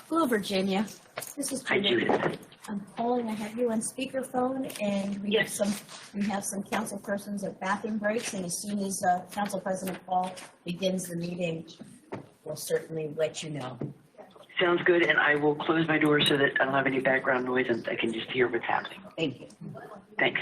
Hello, Virginia. This is Hi, Judith. I'm calling. I have you on speakerphone, and we Yes. have some council persons at bathroom breaks, and as soon as Council President Paul begins the meeting, we'll certainly let you know. Sounds good, and I will close my door so that I don't have any background noise and I can just hear what's happening. Thank you. Thanks.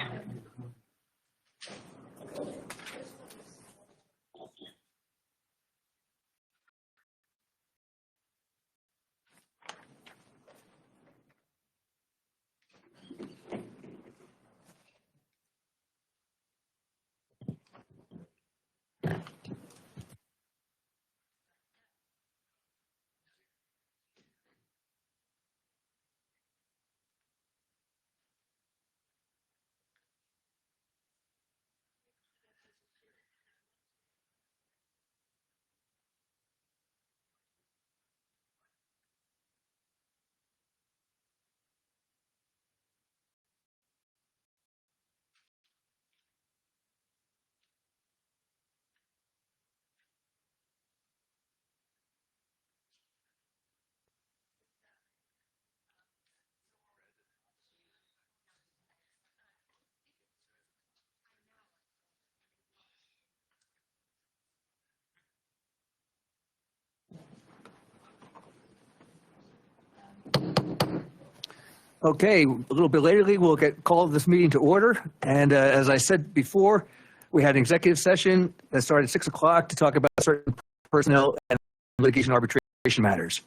Okay, a little bit laterly, we'll call this meeting to order. And as I said before, we had an executive session that started at 6 o'clock to talk about certain personnel and litigation arbitration matters.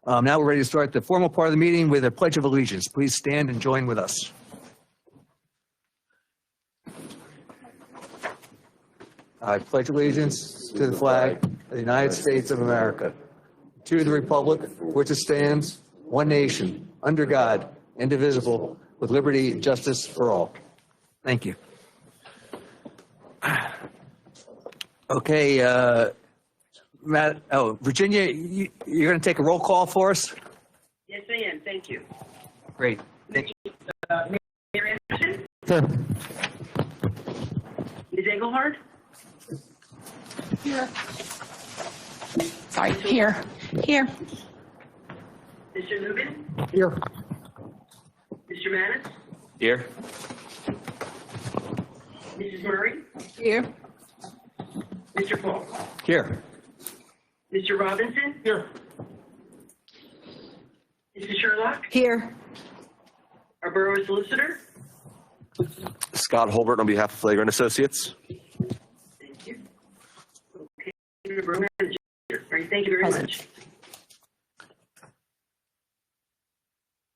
Now we're ready to start the formal part of the meeting with a Pledge of Allegiance. Please stand and join with us. I pledge allegiance to the flag of the United States of America, to the republic for which it stands, one nation, under God, indivisible, with liberty and justice for all. Thank you. Okay, Matt, Virginia, you're going to take a roll call for us? Yes, I am. Thank you. Great. Mayor Anderson? Sure. Ms. Engelhardt? Here. Sorry, here. Mr. Lubin? Here. Mr. Manis? Here. Mrs. Murray? Here. Mr. Paul? Here. Mr. Robinson? Here. Mrs. Sherlock? Here. Our borough solicitor? Scott Holbert on behalf of Flagrant Associates. Thank you. Okay, the borough manager. All right, thank you very much.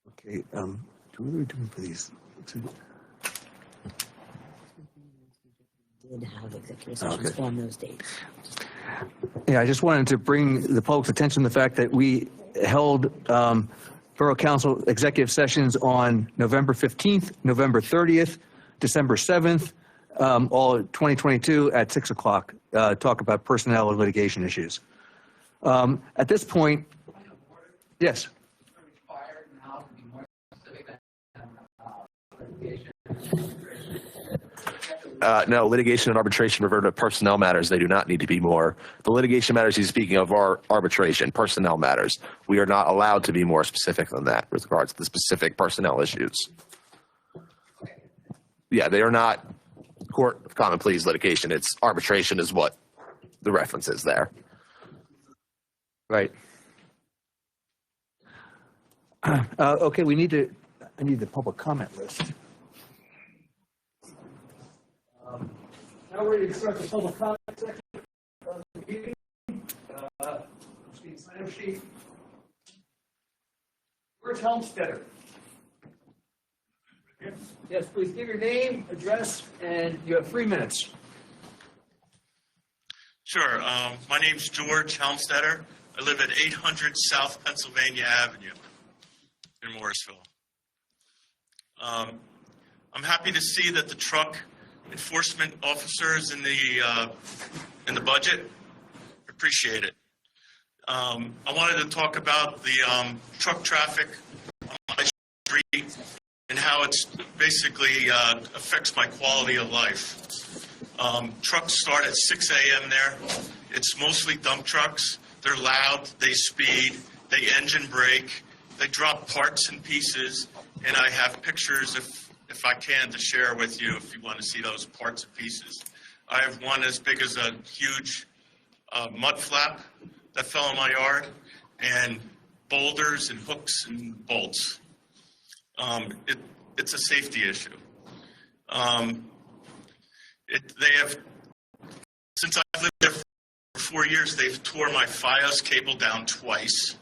Okay, what are we doing for these? Did have executive sessions on those dates. Yeah, I just wanted to bring the public's attention to the fact that we held Borough Council executive sessions on November 15th, November 30th, December 7th, all 2022 at 6 o'clock, talk about personnel and litigation issues. At this point, yes. No, litigation and arbitration refer to personnel matters. They do not need to be more. The litigation matters he's speaking of are arbitration, personnel matters. We are not allowed to be more specific than that with regards to the specific personnel issues. Yeah, they are not court of common pleas litigation. It's arbitration is what the reference is there. Right. Okay, I need the public comment list. Now we're ready to start the public comment section of the meeting. Sign-up sheet. Where's Helmstetter? Yes, please give your name, address, and you have 3 minutes. Sure. My name's George Helmstetter. I live at 800 South Pennsylvania Avenue in Morrisville. I'm happy to see that the truck enforcement officers in the budget. Appreciate it. I wanted to talk about the truck traffic on my street and how it's basically affects my quality of life. Trucks start at 6 a.m. there. It's mostly dump trucks. They're loud, they speed, they engine brake, they drop parts and pieces, and I have pictures if I can to share with you if you want to see those parts and pieces. I have one as big as a huge mud flap that fell in my yard, and boulders and hooks and bolts. It's a safety issue. They have, since I've lived there for 4 years, they've tore my FiOS cable down twice.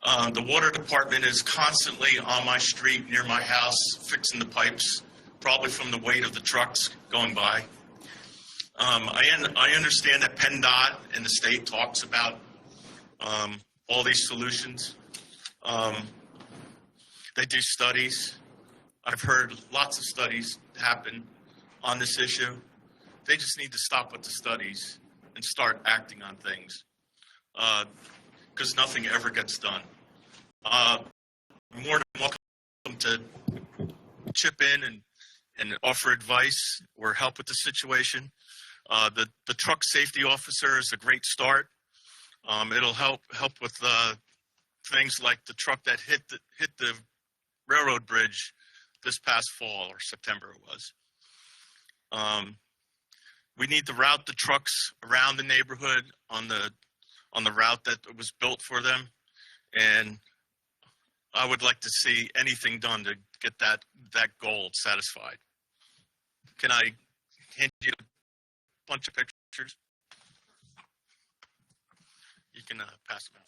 The water department is constantly on my street near my house fixing the pipes, probably from the weight of the trucks going by. I understand that PennDOT and the state talks about all these solutions. They do studies. I've heard lots of studies happen on this issue. They just need to stop with the studies and start acting on things, because nothing ever gets done. More than welcome to chip in and offer advice or help with the situation. The truck safety officer is a great start. It'll help with things like the truck that hit the railroad bridge this past fall, or September it was. We need to route the trucks around the neighborhood on the route that was built for them, and I would like to see anything done to get that goal satisfied. Can I hand you a bunch of pictures? You can pass them out.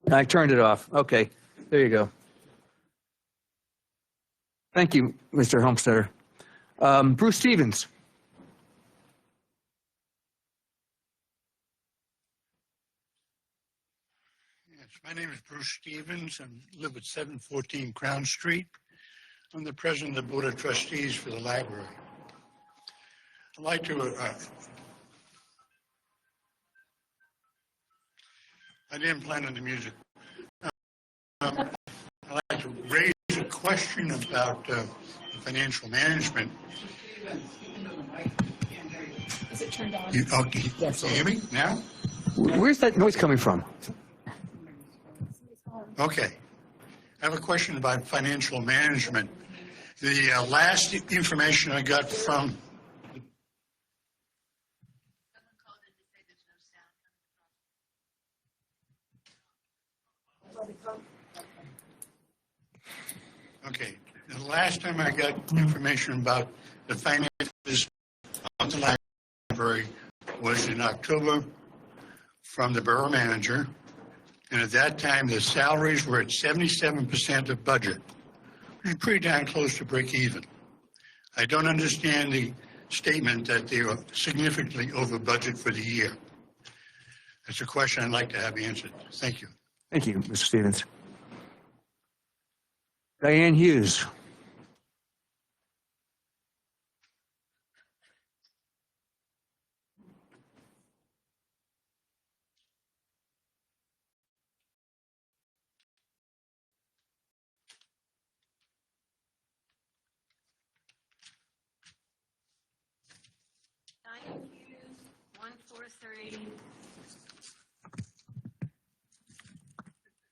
I turned it off. Okay, there you go. Thank you, Mr. Homesteader. Bruce Stevens. Yes, my name is Bruce Stevens. I live at 714 Crown Street. I'm the president of the Board of Trustees for the library. I'd like to, I didn't plan on the music. I'd like to raise a question about financial management. Is it turned on? Okay, Yes. can you hear me now? Where's that noise coming from? Okay. I have a question about financial management. The last information I got from Okay. The last time I got information about the finances of the library was in October from the borough manager. And at that time, the salaries were at 77% of budget, which is pretty darn close to break even. I don't understand the statement that they are significantly over budget for the year. That's a question I'd like to have answered. Thank you. Thank you, Mr. Stevens. Diane Hughes. Diane Hughes, 143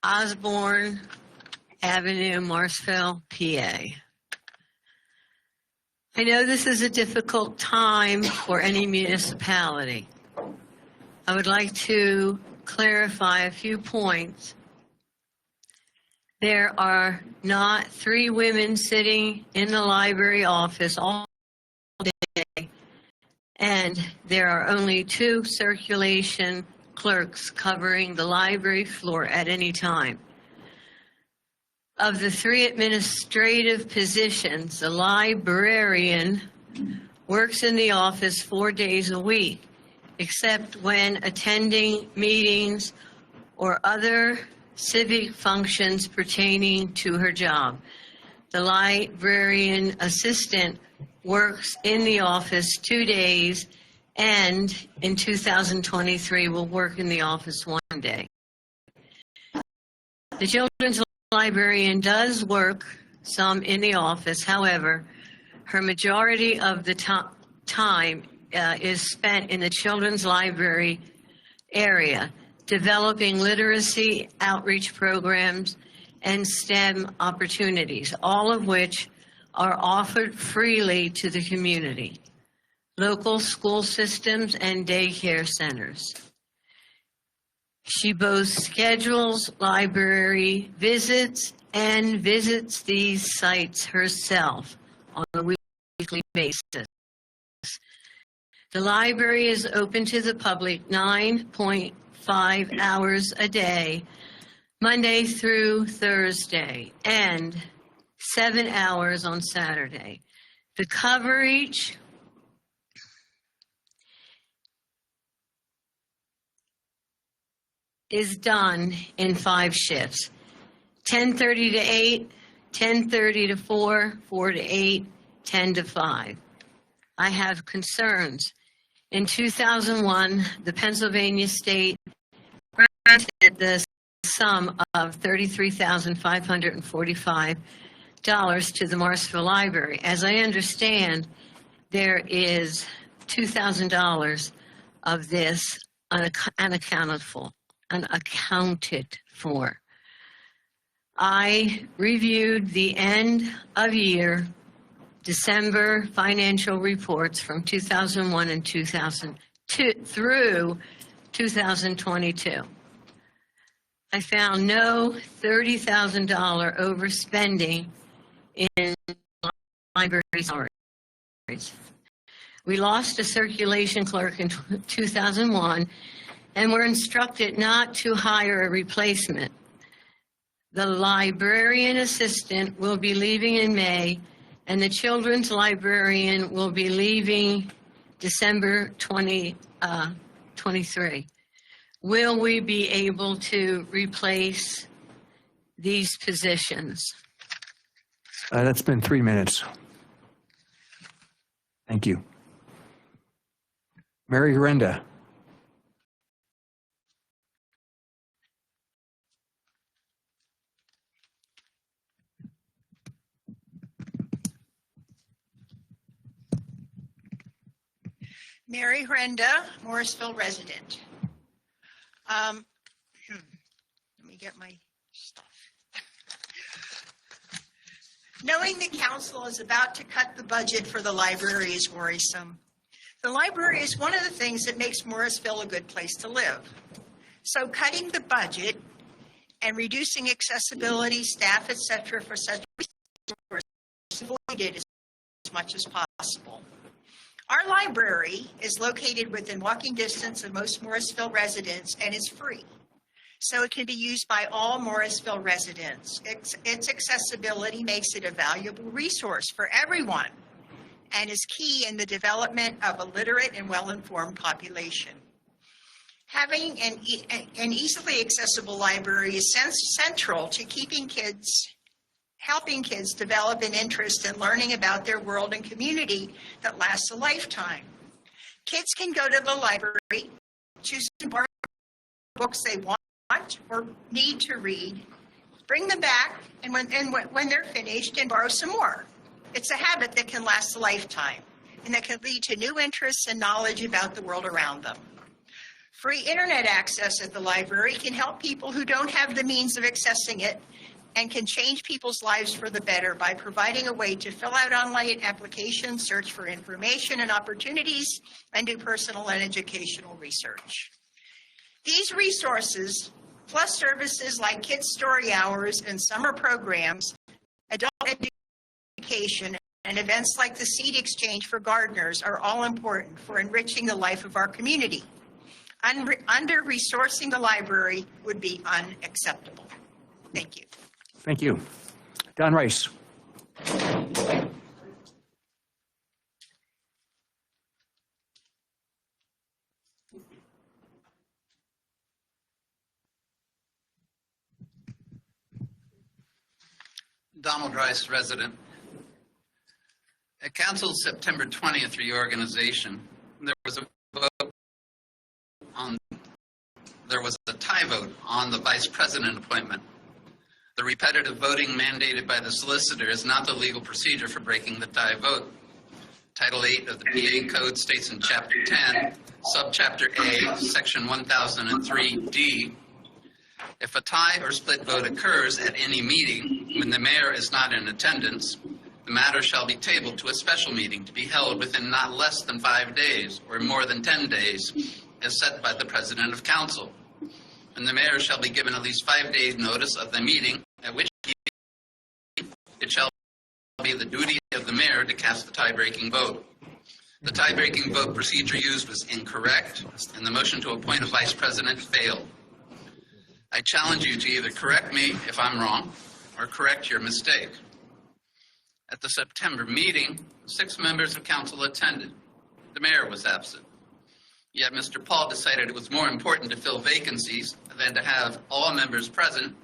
Osborne Avenue, Morrisville, PA. I know this is a difficult time for any municipality. I would like to clarify a few points. There are not 3 women sitting in the library office all day, and there are only 2 circulation clerks covering the library floor at any time. Of the 3 administrative positions, the librarian works in the office 4 days a week, except when attending meetings or other civic functions pertaining to her job. The librarian assistant works in the office 2 days and in 2023 will work in the office 1 day. The children's librarian does work some in the office. However, her majority of the time is spent in the children's library area, developing literacy outreach programs and STEM opportunities, all of which are offered freely to the community, local school systems, and daycare centers. She both schedules library visits and visits these sites herself on a weekly basis. The library is open to the public 9.5 hours a day, Monday through Thursday, and 7 hours on Saturday. The coverage is done in 5 shifts, 10:30 to 8, 10:30 to 4, 4 to 8, 10 to 5. I have concerns. In 2001, the Pennsylvania state granted the sum of $33,545 to the Morrisville Library. As I understand, there is $2,000 of this unaccounted for. I reviewed the end of year December financial reports from 2001 and 2002 through 2022. I found no $30,000 overspending in library salaries. We lost a circulation clerk in 2001 and were instructed not to hire a replacement. The librarian assistant will be leaving in May, and the children's librarian will be leaving December 2023. Will we be able to replace these positions? That's been 3 minutes. Thank you. Mary Renda. Mary Renda, Morrisville resident. Let me get my stuff. Knowing the council is about to cut the budget for the library is worrisome. The library is one of the things that makes Morrisville a good place to live. So cutting the budget and reducing accessibility, staff, etc. for such resources is avoided as much as possible. Our library is located within walking distance of most Morrisville residents and is free, so it can be used by all Morrisville residents. Its accessibility makes it a valuable resource for everyone and is key in the development of a literate and well-informed population. Having an easily accessible library is central to helping kids develop an interest in learning about their world and community that lasts a lifetime. Kids can go to the library, choose to borrow books they want or need to read, bring them back, and when they're finished, and borrow some more. It's a habit that can last a lifetime and that can lead to new interests and knowledge about the world around them. Free internet access at the library can help people who don't have the means of accessing it and can change people's lives for the better by providing a way to fill out online applications, search for information and opportunities, and do personal and educational research. These resources, plus services like kids' story hours and summer programs, adult education, and events like the seed exchange for gardeners are all important for enriching the life of our community. Under-resourcing the library would be unacceptable. Thank you. Thank you. Don Rice. Donald Rice, resident. At Council's September 20th reorganization, there was a tie vote on the vice president appointment. The repetitive voting mandated by the solicitor is not the legal procedure for breaking the tie vote. Title 8 of the PA Code states in Chapter 10, Subchapter A, Section 1003D, if a tie or split vote occurs at any meeting when the mayor is not in attendance, the matter shall be tabled to a special meeting to be held within not less than 5 days or more than 10 days as set by the president of council. And the mayor shall be given at least 5 days notice of the meeting, at which it shall be the duty of the mayor to cast the tie-breaking vote. The tie-breaking vote procedure used was incorrect, and the motion to appoint a vice president failed. I challenge you to either correct me if I'm wrong or correct your mistake. At the September meeting, 6 members of council attended. The mayor was absent. Yet Mr. Paul decided it was more important to fill vacancies than to have all members present,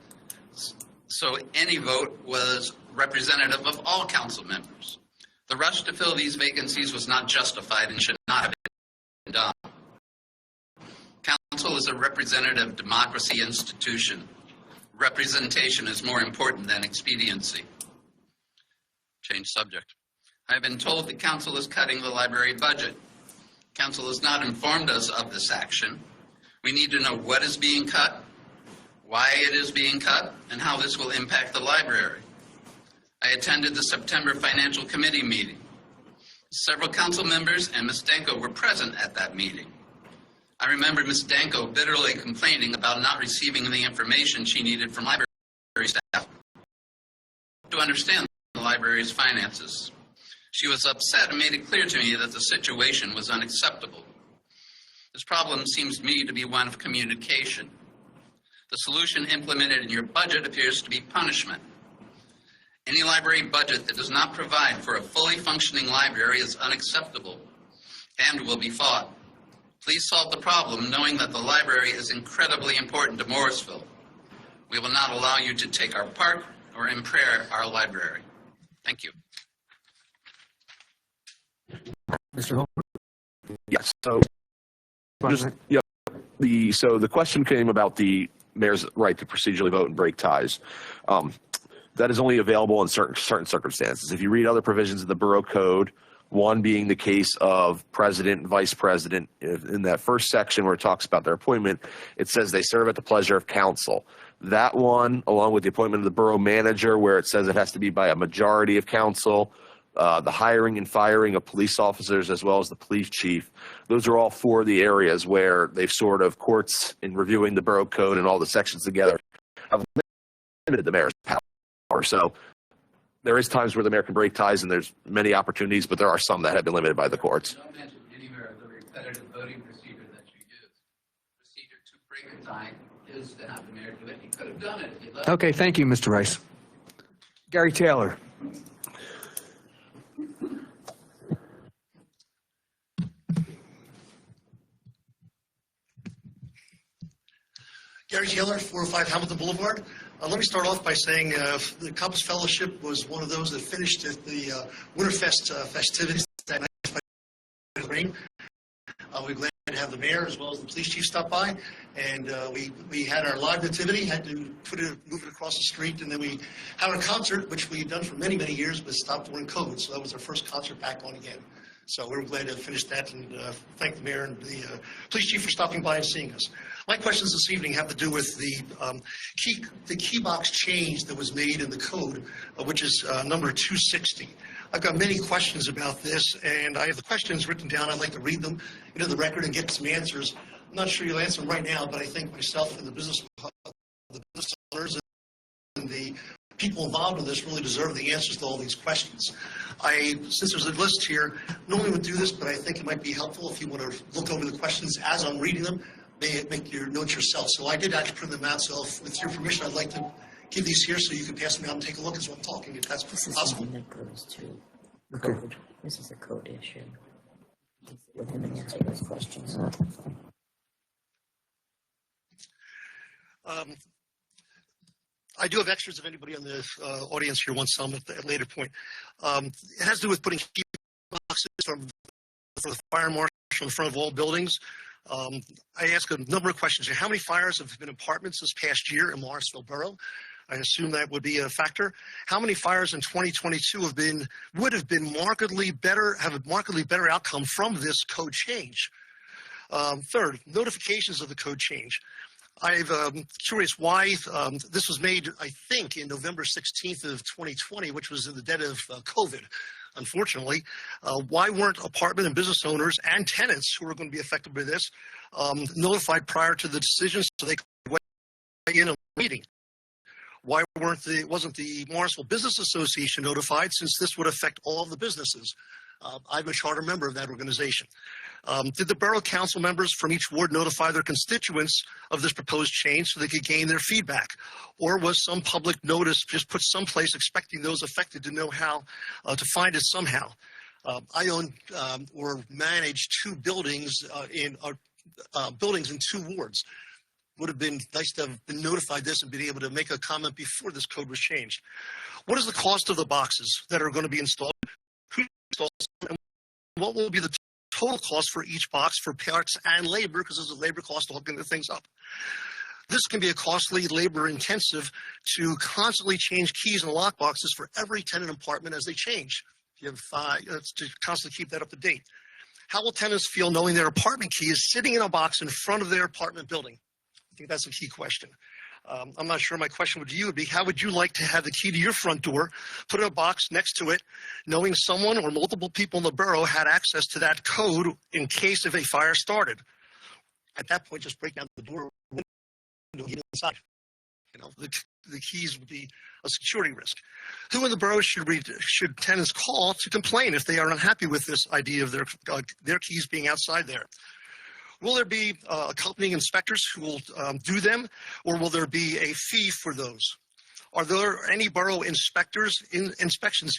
so any vote was representative of all council members. The rush to fill these vacancies was not justified and should not have been done. Council is a representative democracy institution. Representation is more important than expediency. Change subject. I have been told that council is cutting the library budget. Council has not informed us of this action. We need to know what is being cut, why it is being cut, and how this will impact the library. I attended the September Financial Committee meeting. Several council members and Ms. Danko were present at that meeting. I remember Ms. Danko bitterly complaining about not receiving the information she needed from library staff to understand the library's finances. She was upset and made it clear to me that the situation was unacceptable. This problem seems to me to be one of communication. The solution implemented in your budget appears to be punishment. Any library budget that does not provide for a fully functioning library is unacceptable and will be fought. Please solve the problem knowing that the library is incredibly important to Morrisville. We will not allow you to take our park or impair our library. Thank you. Mr. Holmes? Yes. So, the question came about the mayor's right to procedurally vote and break ties. That is only available in certain circumstances. If you read other provisions of the Borough Code, one being the case of president and vice president, in that first section where it talks about their appointment, it says they serve at the pleasure of council. That one, along with the appointment of the borough manager, where it says it has to be by a majority of council, the hiring and firing of police officers as well as the police chief, those are all 4 of the areas where they've sort of, courts in reviewing the Borough Code and all the sections together, have limited the mayor's power. So there is times where the mayor can break ties, and there's many opportunities, but there are some that have been limited by the courts. Don't mention anywhere the repetitive voting procedure that you use. Procedure to break a tie is to have the mayor do it. He could have done it if he'd let. Okay, thank you, Mr. Rice. Gary Taylor. Gary Taylor, 405 Hamilton Boulevard. Let me start off by saying the Compass Fellowship was one of those that finished at the Winterfest festivities that night by the rain. We're glad to have the mayor as well as the police chief stop by, and we had our live nativity, had to move it across the street, and then we had a concert, which we've done for many, many years, but stopped during COVID, so that was our first concert back on again. So we're glad to finish that, and thank the mayor and the police chief for stopping by and seeing us. My questions this evening have to do with the key box change that was made in the code, which is number 260. I've got many questions about this, and I have the questions written down. I'd like to read them into the record and get some answers. I'm not sure you'll answer them right now, but I think myself and the business owners and the people involved in this really deserve the answers to all these questions. Since there's a list here, normally would do this, but I think it might be helpful if you want to look over the questions as I'm reading them. Make your notes yourself. So I did actually print them out. So with your permission, I'd like to give these here so you can pass them out and take a look as I'm talking, if that's possible. This is one that goes to code. This is a code issue. With him and answer those questions. I do have extras if anybody on the audience here wants some at a later point. It has to do with putting key boxes for the fire marshal in front of all buildings. I ask a number of questions here. How many fires have been in apartments this past year in Morrisville Borough? I assume that would be a factor. How many fires in 2022 would have been markedly better, have a markedly better outcome from this code change? Third, notifications of the code change. I'm curious why this was made, I think, in November 16th of 2020, which was in the dead of COVID, unfortunately. Why weren't apartment and business owners and tenants who were going to be affected by this notified prior to the decision so they could weigh in on the meeting? Why wasn't the Morrisville Business Association notified, since this would affect all of the businesses? I'm a charter member of that organization. Did the borough council members from each ward notify their constituents of this proposed change so they could gain their feedback? Or was some public notice just put someplace expecting those affected to know how to find it somehow? I own or manage two buildings in 2 wards. Would have been nice to have been notified this and been able to make a comment before this code was changed. What is the cost of the boxes that are going to be installed? Who installs them? And what will be the total cost for each box for parts and labor, because there's a labor cost to hooking the things up? This can be a costly, labor-intensive to constantly change keys and lock boxes for every tenant apartment as they change. You have to constantly keep that up to date. How will tenants feel knowing their apartment key is sitting in a box in front of their apartment building? I think that's a key question. I'm not sure my question to you would be, how would you like to have the key to your front door, put in a box next to it, knowing someone or multiple people in the borough had access to that code in case if a fire started? At that point, just break down the door, window, get inside. You know, the keys would be a security risk. Who in the borough should tenants call to complain if they are unhappy with this idea of their keys being outside there? Will there be accompanying inspectors who will do them, or will there be a fee for those? Are there any borough inspections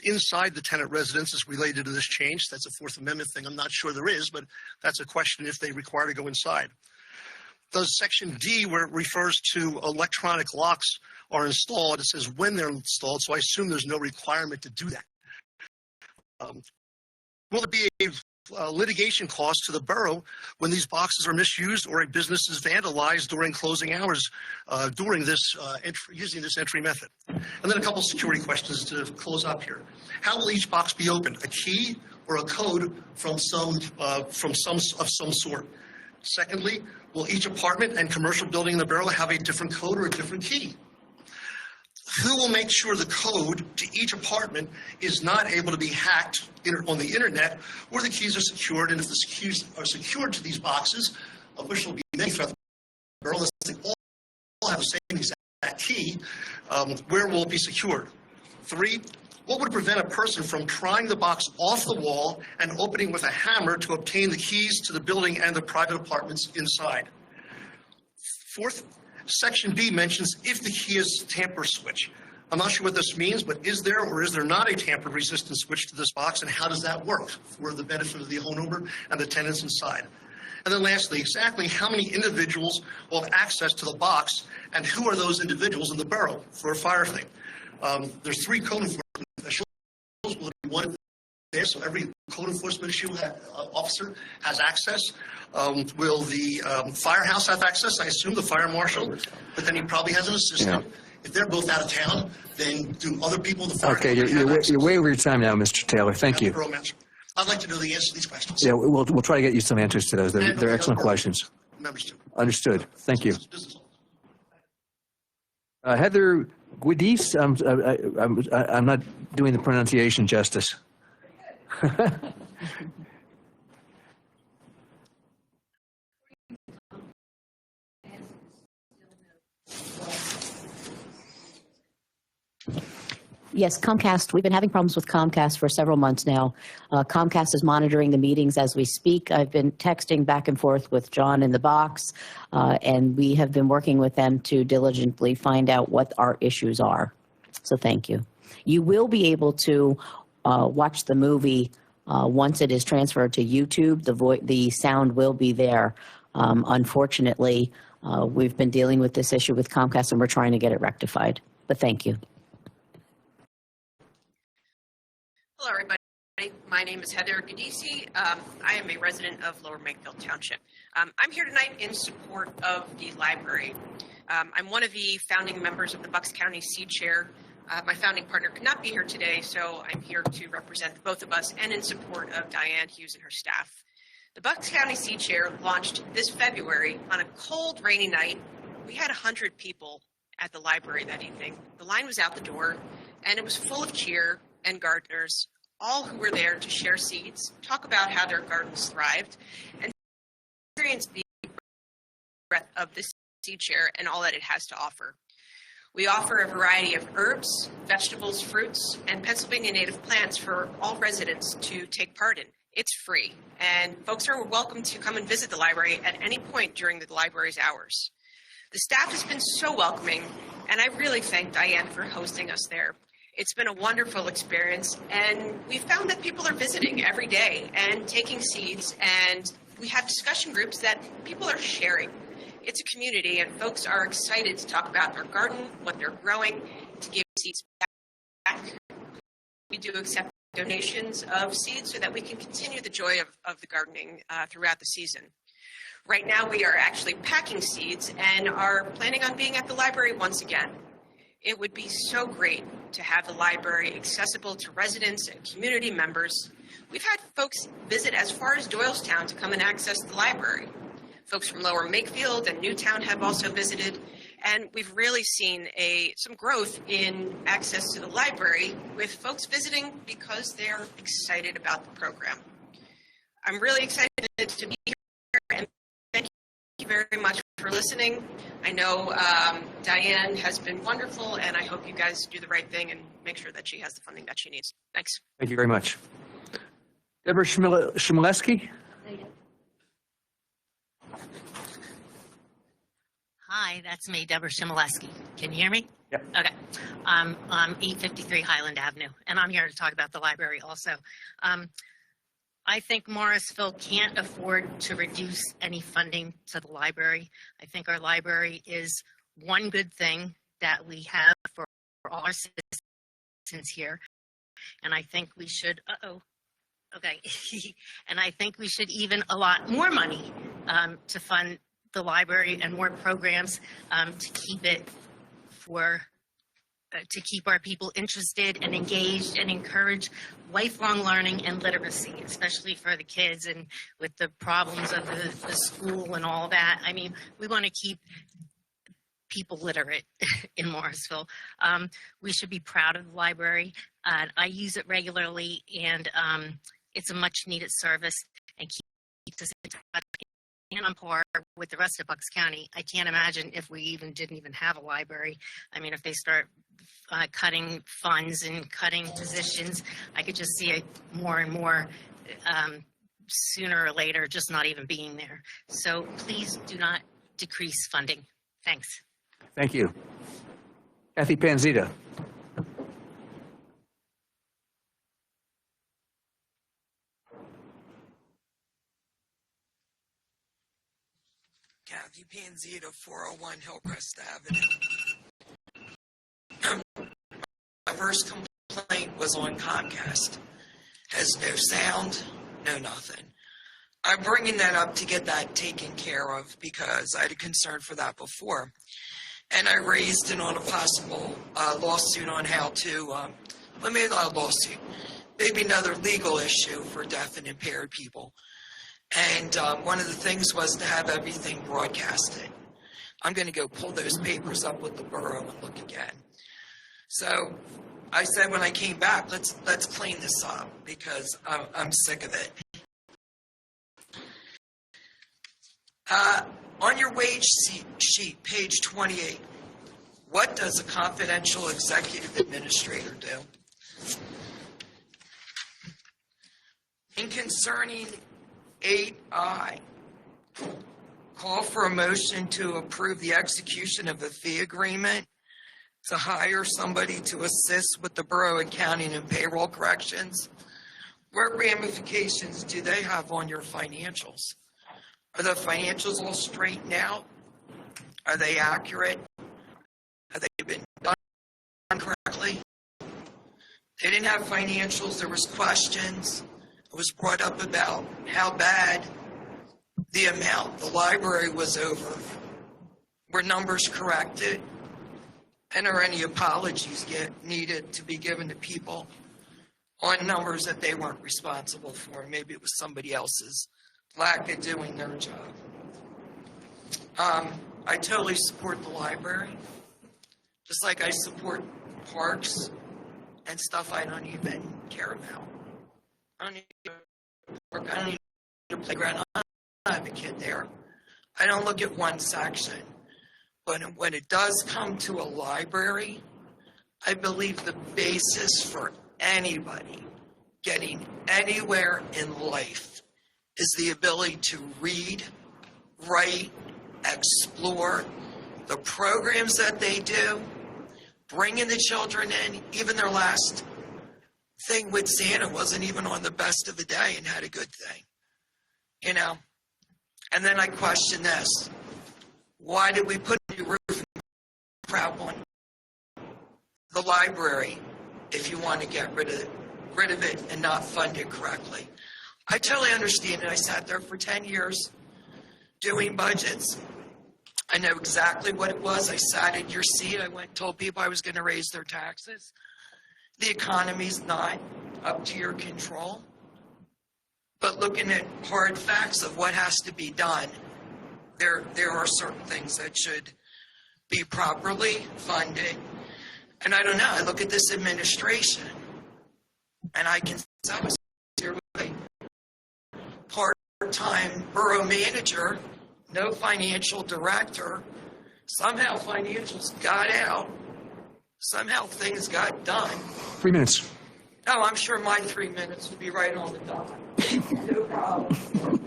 inside the tenant residences related to this change? That's a Fourth Amendment thing. I'm not sure there is, but that's a question if they require to go inside. Does Section D, where it refers to electronic locks are installed, it says when they're installed, so I assume there's no requirement to do that. Will there be a litigation costs to the borough when these boxes are misused or a business is vandalized during closing hours during this using this entry method? And then a couple security questions to close up here. How will each box be opened? A key or a code from some sort? Secondly, will each apartment and commercial building in the borough have a different code or a different key? Who will make sure the code to each apartment is not able to be hacked on the internet, where the keys are secured? And if the keys are secured to these boxes, of which will be many throughout the borough, let's say all have the same exact key, where will it be secured? 3, what would prevent a person from prying the box off the wall and opening with a hammer to obtain the keys to the building and the private apartments inside? 4th, Section B mentions if the key is tamper switch. I'm not sure what this means, but is there or is there not a tamper-resistant switch to this box, and how does that work for the benefit of the homeowner and the tenants inside? And then lastly, exactly how many individuals will have access to the box, and who are those individuals in the borough for a fire thing? There's 3 code enforcement officials. Will there be one there, so every code enforcement officer has access? Will the firehouse have access? I assume the fire marshal, but then he probably has an assistant. Yeah. If they're both out of town, then do other people in the fire? Okay, you're way over your time now, Mr. Taylor. Thank you. I'd like to know the answer to these questions. Yeah, we'll try to get you some answers to those. They're excellent questions. Members too. Understood. Thank you. Heather Guidis, I'm not doing the pronunciation justice. Yes, Comcast, we've been having problems with Comcast for several months now. Comcast is monitoring the meetings as we speak. I've been texting back and forth with John in the box, and we have been working with them to diligently find out what our issues are. So thank you. You will be able to watch the movie once it is transferred to YouTube. The sound will be there. Unfortunately, We've been dealing with this issue with Comcast, and we're trying to get it rectified. But thank you. Hello, everybody. My name is Heather Gadisi. I am a resident of Lower Makefield Township. I'm here tonight in support of the library. I'm one of the founding members of the Bucks County Seed Chair. My founding partner could not be here today, so I'm here to represent both of us and in support of Diane Hughes and her staff. The Bucks County Seed Chair launched this February on a cold, rainy night. We had 100 people at the library that evening. The line was out the door, and it was full of cheer and gardeners, all who were there to share seeds, talk about how their gardens thrived, and experience the breadth of the Seed Chair and all that it has to offer. We offer a variety of herbs, vegetables, fruits, and Pennsylvania native plants for all residents to take part in. It's free, and folks are welcome to come and visit the library at any point during the library's hours. The staff has been so welcoming, and I really thank Diane for hosting us there. It's been a wonderful experience, and we found that people are visiting every day and taking seeds, and we have discussion groups that people are sharing. It's a community, and folks are excited to talk about their garden, what they're growing, to give seeds back. We do accept donations of seeds so that we can continue the joy of the gardening throughout the season. Right now, we are actually packing seeds and are planning on being at the library once again. It would be so great to have the library accessible to residents and community members. We've had folks visit as far as Doylestown to come and access the library. Folks from Lower Makefield and Newtown have also visited, and we've really seen some growth in access to the library with folks visiting because they're excited about the program. I'm really excited to be here, and thank you very much for listening. I know Diane has been wonderful, and I hope you guys do the right thing and make sure that she has the funding that she needs. Thanks. Thank you very much. Deborah Shmileski? Hi, that's me, Deborah Shimileski. Can you hear me? Yep. Okay. I'm 853 Highland Avenue, and I'm here to talk about the library also. I think Morrisville can't afford to reduce any funding to the library. I think our library is one good thing that we have for all our citizens here, and I think we should, and I think we should even allot more money to fund the library and more programs to keep it to keep our people interested and engaged and encourage lifelong learning and literacy, especially for the kids and with the problems of the school and all that. I mean, we want to keep people literate in Morrisville. We should be proud of the library. I use it regularly, and it's a much needed service and keeps us in touch and on par with the rest of Bucks County. I can't imagine if we didn't even have a library. I mean, if they start cutting funds and cutting positions, I could just see it more and more sooner or later just not even being there. So please do not decrease funding. Thanks. Thank you. Kathy Panzita. Kathy Panzita, 401 Hillcrest Avenue. My first complaint was on Comcast. Has no sound, no nothing. I'm bringing that up to get that taken care of because I had a concern for that before. And I raised it on a possible lawsuit on how to, maybe not a lawsuit, maybe another legal issue for deaf and impaired people. And one of the things was to have everything broadcasted. I'm going to go pull those papers up with the borough and look again. So I said when I came back, let's clean this up because I'm sick of it. On your wage sheet, page 28, what does a confidential executive administrator do? In concerning 8I, call for a motion to approve the execution of a fee agreement to hire somebody to assist with the borough accounting and payroll corrections. What ramifications do they have on your financials? Are the financials all straightened out? Are they accurate? Have they been done correctly? They didn't have financials. There was questions. It was brought up about how bad the amount the library was over. Were numbers corrected? And are any apologies needed to be given to people on numbers that they weren't responsible for? Maybe it was somebody else's lack of doing their job. I totally support the library, just like I support parks and stuff I don't even care about. I don't need a park. I don't need a playground. I don't have a kid there. I don't look at one section. But when it does come to a library, I believe the basis for anybody getting anywhere in life is the ability to read, write, explore the programs that they do, bringing the children in. Even their last thing with Santa wasn't even on the best of the day and had a good thing, you know. And then I question this. Why did we put a roof and crap on the library if you want to get rid of it and not fund it correctly? I totally understand it. I sat there for 10 years doing budgets. I know exactly what it was. I sat in your seat. I went and told people I was going to raise their taxes. The economy's not up to your control. But looking at hard facts of what has to be done, there are certain things that should be properly funded. And I don't know, I look at this administration and I can say I was here with a part-time borough manager, no financial director. Somehow financials got out. Somehow things got done. 3 minutes. Oh, I'm sure my 3 minutes would be right on the dot. No problem.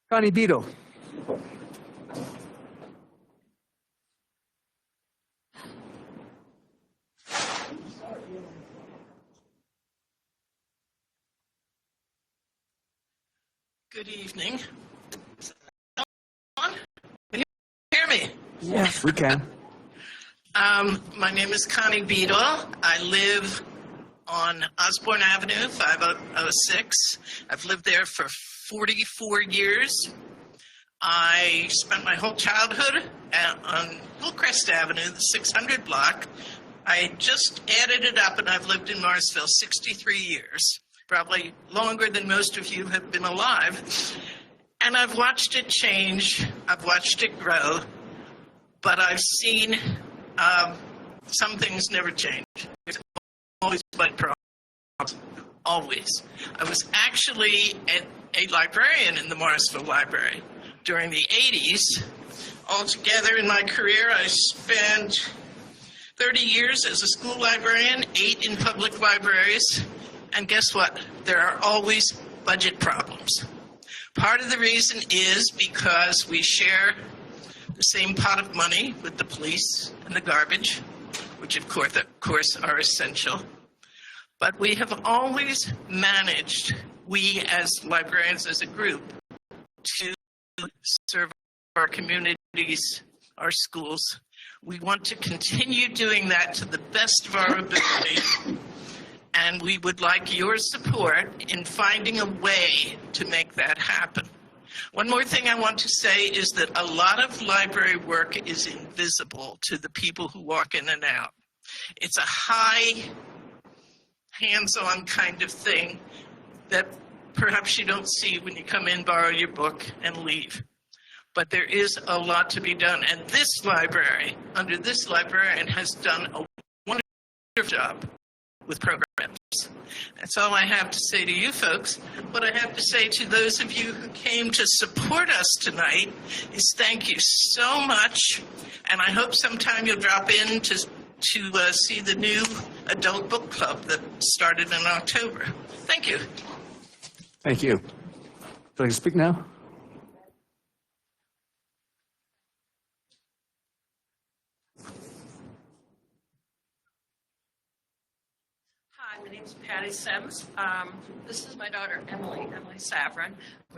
Connie Beto. Good evening. Can you hear me? Yes, we can. My name is Connie Beadle. I live on Osborne Avenue, 506. I've lived there for 44 years. I spent my whole childhood on Hillcrest Avenue, the 600 block. I just added it up, and I've lived in Morrisville 63 years, probably longer than most of you have been alive. And I've watched it change. I've watched it grow. But I've seen some things never change. There's always budget problems. Always. I was actually a librarian in the Morrisville Library during the 80s. Altogether in my career, I spent 30 years as a school librarian, 8 in public libraries. And guess what? There are always budget problems. Part of the reason is because we share the same pot of money with the police and the garbage, which of course are essential. But we have always managed, we as librarians as a group, to serve our communities, our schools. We want to continue doing that to the best of our ability. And we would like your support in finding a way to make that happen. One more thing I want to say is that a lot of library work is invisible to the people who walk in and out. It's a high, hands-on kind of thing that perhaps you don't see when you come in, borrow your book, and leave. But there is a lot to be done. And this library, under this librarian, has done a wonderful job with programs. That's all I have to say to you folks. What I have to say to those of you who came to support us tonight is thank you so much. And I hope sometime you'll drop in to see the new adult book club that started in October. Thank you. Thank you. Would I speak now? Hi, my name is Patty Sims. This is my daughter, Emily Savrin.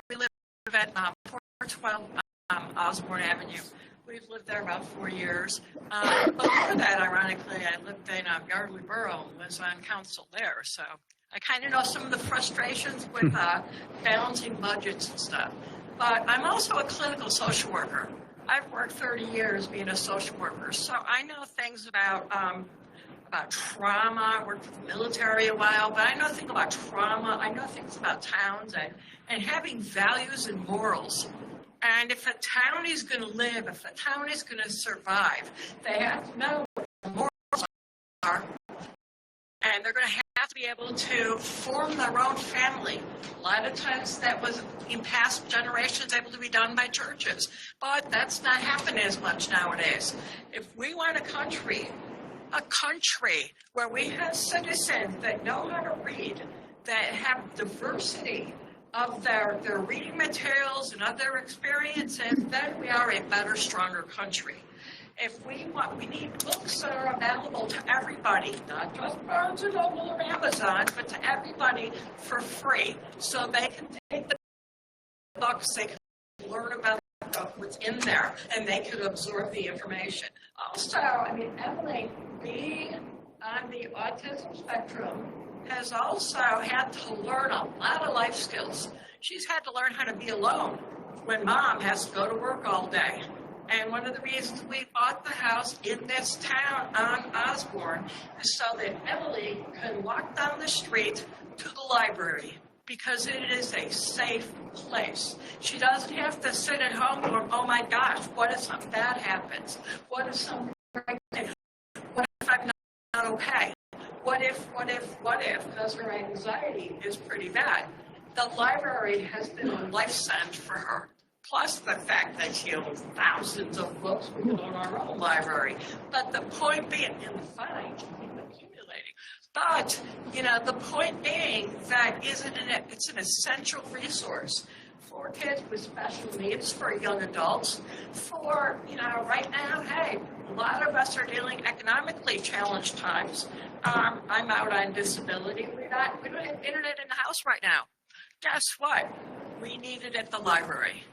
We live at 4 412 Osborne Avenue. We've lived there about 4 years. Before that, ironically, I lived in Morrisville Borough and was on council there. So I kind of know some of the frustrations with balancing budgets and stuff. But I'm also a clinical social worker. I've worked 30 years being a social worker, so I know things about trauma. I worked with the military a while, but I know things about trauma. I know things about towns and having values and morals. And if a town is going to live, if a town is going to survive, they have to know what the morals are, and they're going to have to be able to form their own family. A lot of times that was, in past generations, able to be done by churches, but that's not happening as much nowadays. If we want a country where we have citizens that know how to read, that have diversity of their reading materials and of their experiences, then we are a better, stronger country. If we need books that are available to everybody, not just Barnes & Noble or Amazon, but to everybody for free, so they can take the books, they can learn about what's in there, and they can absorb the information. Also, Emily, being on the autism spectrum, has also had to learn a lot of life skills. She's had to learn how to be alone when mom has to go to work all day. And one of the reasons we bought the house in this town on Osborne is so that Emily can walk down the street to the library, because it is a safe place. She doesn't have to sit at home going, oh my gosh, what if something bad happens? What if something pregnant? What if I'm not okay? What if, because her anxiety is pretty bad. The library has been a lifesaving for her. Plus the fact that she owns thousands of books, we can own our own library. But the point being, and the fine keep accumulating. But, the point being that it's an essential resource for kids with special needs, for young adults, for, right now, hey, a lot of us are dealing economically challenged times. I'm out on disability. We don't have internet in the house right now. Guess what? We need it at the library.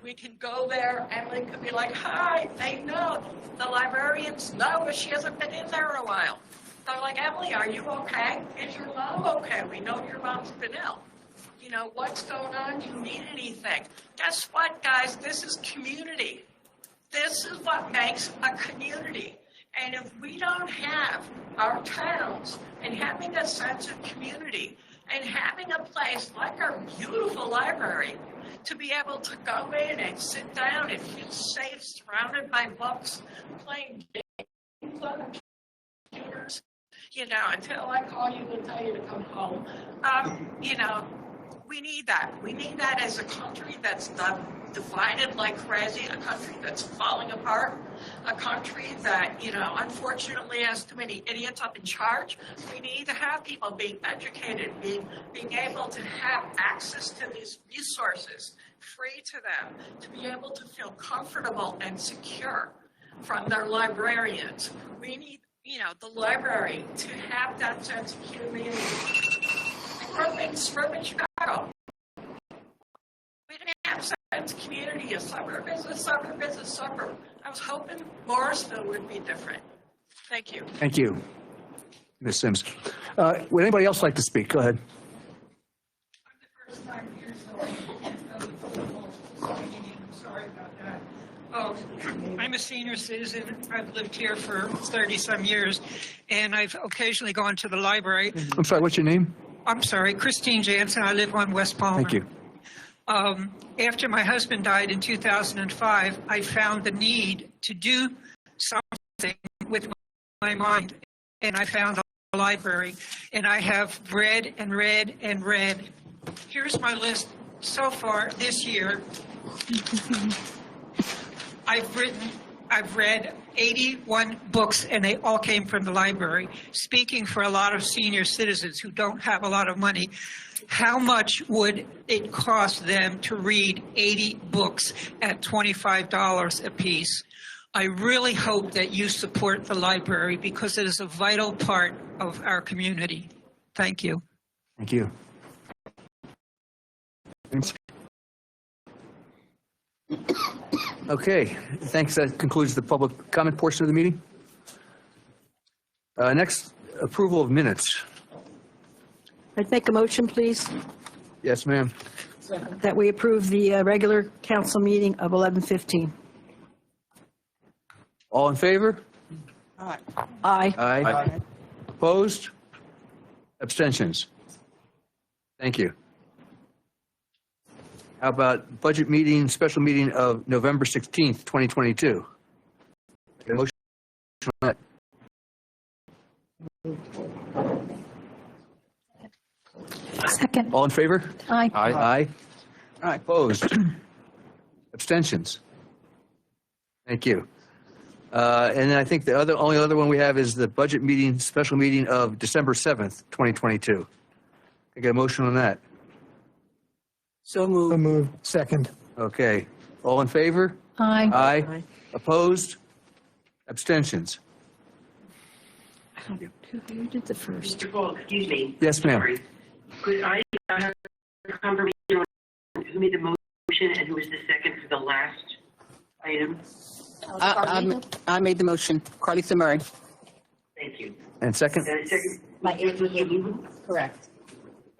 We can go there, Emily could be like, hi, they know. The librarians know, but she hasn't been in there in a while. They're like, Emily, are you okay? Is your mom okay? We know your mom's been ill. What's going on? Do you need anything? Guess what, guys? This is community. This is what makes a community. And if we don't have our towns and having a sense of community and having a place like our beautiful library to be able to go in and sit down and feel safe, surrounded by books, playing games on the computers, until I call you and tell you to come home, we need that. We need that as a country that's not divided like crazy, a country that's falling apart, a country that, unfortunately has too many idiots up in charge. We need to have people being educated, being able to have access to these resources free to them, to be able to feel comfortable and secure from their librarians. We need, the library to have that sense of community. In suburban Chicago, we didn't have a sense of community, a suburb is a suburb is a suburb. I was hoping Morrisville would be different. Thank you. Thank you, Ms. Sims. Would anybody else like to speak? Go ahead. I'm the first time here, so sorry about that. I'm a senior citizen. I've lived here for 30-some years, and I've occasionally gone to the library. I'm sorry, what's your name? I'm sorry, Christine Jansen. I live on West Palmer. Thank you. After my husband died in 2005, I found the need to do something with my mind, and I found a library, and I have read and read and read. Here's my list so far this year. I've read 81 books, and they all came from the library. Speaking for a lot of senior citizens who don't have a lot of money, how much would it cost them to read 80 books at $25 a piece? I really hope that you support the library because it is a vital part of our community. Thank you. Thank you. Okay, thanks. That concludes the public comment portion of the meeting. Next, approval of minutes. I'd make a motion, please, Yes, ma'am. that we approve the regular council meeting of 11:15. All in favor? Aye. Aye. Opposed? Abstentions? Thank you. How about budget meeting, special meeting of November 16th, 2022? Get a motion on that. Second. All in favor? Aye. Aye. Opposed? Abstentions? Thank you. And then I think the only other one we have is the budget meeting, special meeting of December 7th, 2022. Can I get a motion on that? So moved. Second. Okay. All in favor? Aye. Aye. Opposed? Abstentions? Who did the first? Mr. Paul, excuse me. Yes, ma'am. Sorry. Could I have confirmation on who made the motion and who was the second for the last item? I made the motion. Carlisa Murray. Thank you. And second? And a second? Correct.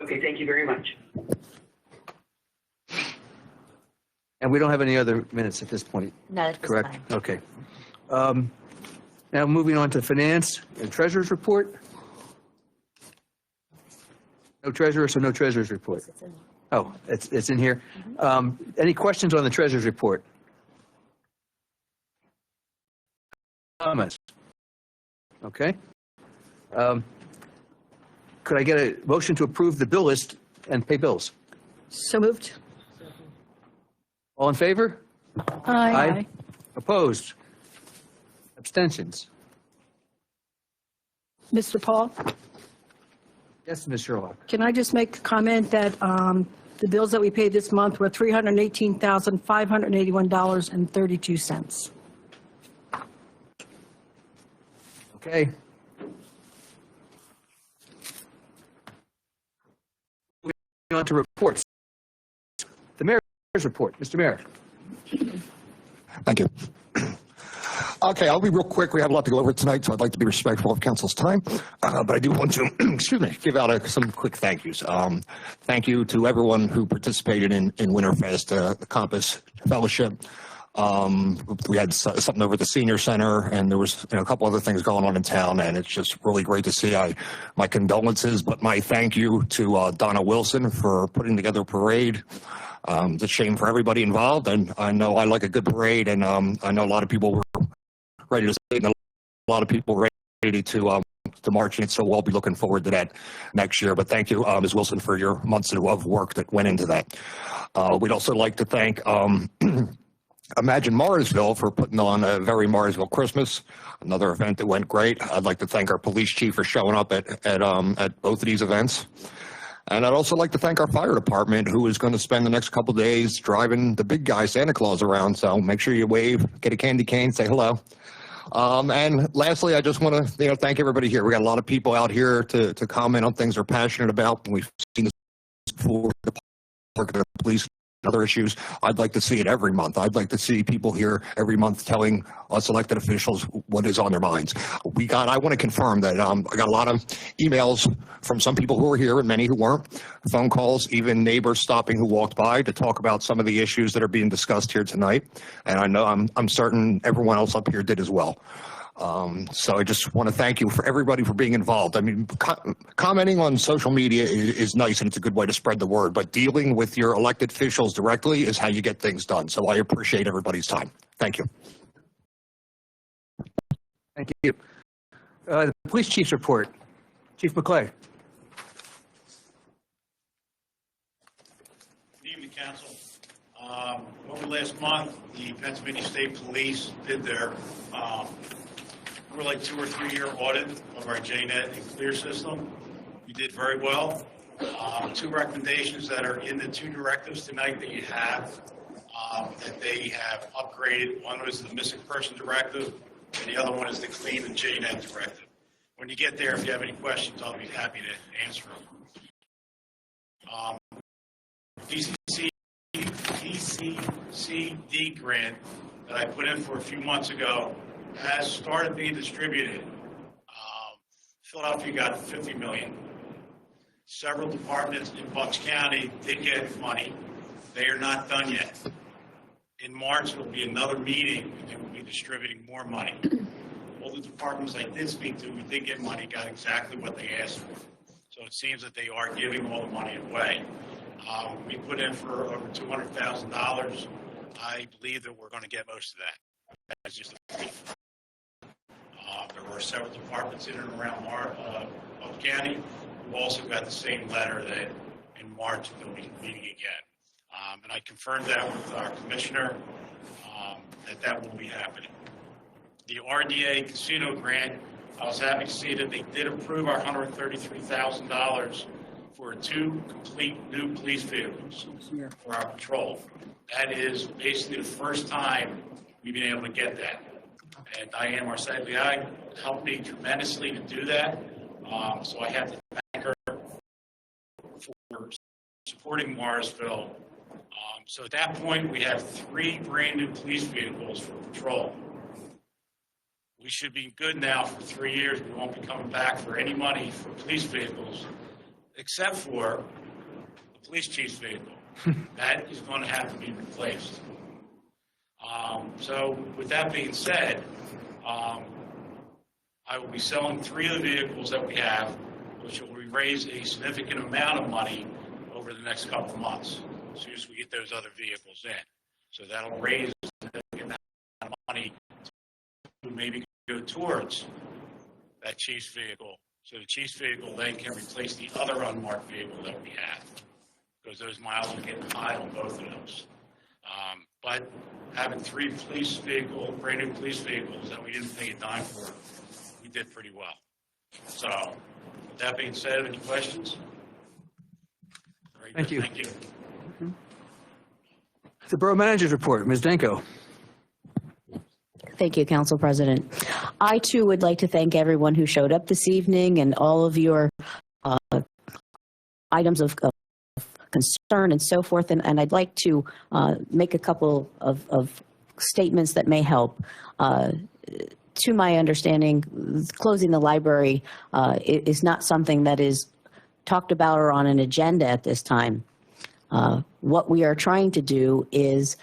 Okay, thank you very much. And we don't have any other minutes at this point, No, that's correct? fine. Okay. Now moving on to finance and treasurer's report. No treasurer, so no treasurer's report. Oh, it's in here. Any questions on the treasurer's report? Comments? Okay. Could I get a motion to approve the bill list and pay bills? So moved. All in favor? Aye. Opposed? Abstentions? Mr. Paul, Yes, Ms. Sherlock. can I just make a comment that the bills that we paid this month were $318,581.32. Okay. Moving on to reports. The mayor's report. Mr. Mayor. Thank you. Okay, I'll be real quick. We have a lot to go over tonight, so I'd like to be respectful of council's time. But I do want to, excuse me, give out some quick thank yous. Thank you to everyone who participated in Winterfest, the Compass Fellowship. We had something over at the Senior Center, and there was a couple other things going on in town, and it's just really great to see. My condolences, but my thank you to Donna Wilson for putting together a parade. It's a shame for everybody involved, and I know I like a good parade, and I know a lot of people were ready to see it, and a lot of people ready to march in it, so we'll be looking forward to that next year. But thank you, Ms. Wilson, for your months of work that went into that. We'd also like to thank Imagine Morrisville for putting on a very Morrisville Christmas, another event that went great. I'd like to thank our police chief for showing up at both of these events. And I'd also like to thank our fire department, who is going to spend the next couple of days driving the big guy, Santa Claus, around. So make sure you wave, get a candy cane, say hello. And lastly, I just want to thank everybody here. We got a lot of people out here to comment on things they're passionate about. We've seen this before, the police, other issues. I'd like to see it every month. I'd like to see people here every month telling us elected officials what is on their minds. I want to confirm that I got a lot of emails from some people who were here and many who weren't, phone calls, even neighbors stopping who walked by to talk about some of the issues that are being discussed here tonight. And I know I'm certain everyone else up here did as well. So I just want to thank you for everybody for being involved. I mean, commenting on social media is nice and it's a good way to spread the word, but dealing with your elected officials directly is how you get things done. So I appreciate everybody's time. Thank you. Thank you. The police chief's report. Chief McClay. Good evening, Council. Over last month, the Pennsylvania State Police did their like 2 or 3 year audit of our JNet and Clear system. We did very well. 2 recommendations that are in the 2 directives tonight that you have that they have upgraded. One was the missing person directive, and the other one is the clean and JNet directive. When you get there, if you have any questions, I'll be happy to answer them. DCC CCD grant that I put in for a few months ago has started being distributed. Philadelphia got $50 million. Several departments in Bucks County did get money. They are not done yet. In March, there will be another meeting, and they will be distributing more money. All the departments I did speak to who did get money got exactly what they asked for. So it seems that they are giving all the money away. We put in for over $200,000. I believe that we're going to get most of that. That's just a brief. There were several departments in and around Bucks County who also got the same letter that in March they'll be meeting again. And I confirmed that with our commissioner, that will be happening. The RDA casino grant, I was happy to see that they did approve our $133,000 for 2 complete new police vehicles for our patrol. That is basically the first time we've been able to get that. And Diane Marsaglia helped me tremendously to do that. So I have to thank her for supporting Morrisville. So at that point, we have 3 brand new police vehicles for patrol. We should be good now for 3 years. We won't be coming back for any money for police vehicles, except for the police chief's vehicle. That is going to have to be replaced. So with that being said, I will be selling 3 of the vehicles that we have, which will raise a significant amount of money over the next couple of months, as soon as we get those other vehicles in. So that'll raise a significant amount of money to maybe go towards that chief's vehicle. So the chief's vehicle then can replace the other unmarked vehicle that we have, because those miles are getting high on both of those. But having 3 brand new police vehicles that we didn't pay a dime for, we did pretty well. So with that being said, any questions? Thank you. Thank you. The Borough Manager's Report, Ms. Danko. Thank you, Council President. I, too, would like to thank everyone who showed up this evening and all of your items of concern and so forth. And I'd like to make a couple of statements that may help. To my understanding, closing the library is not something that is talked about or on an agenda at this time. What we are trying to do is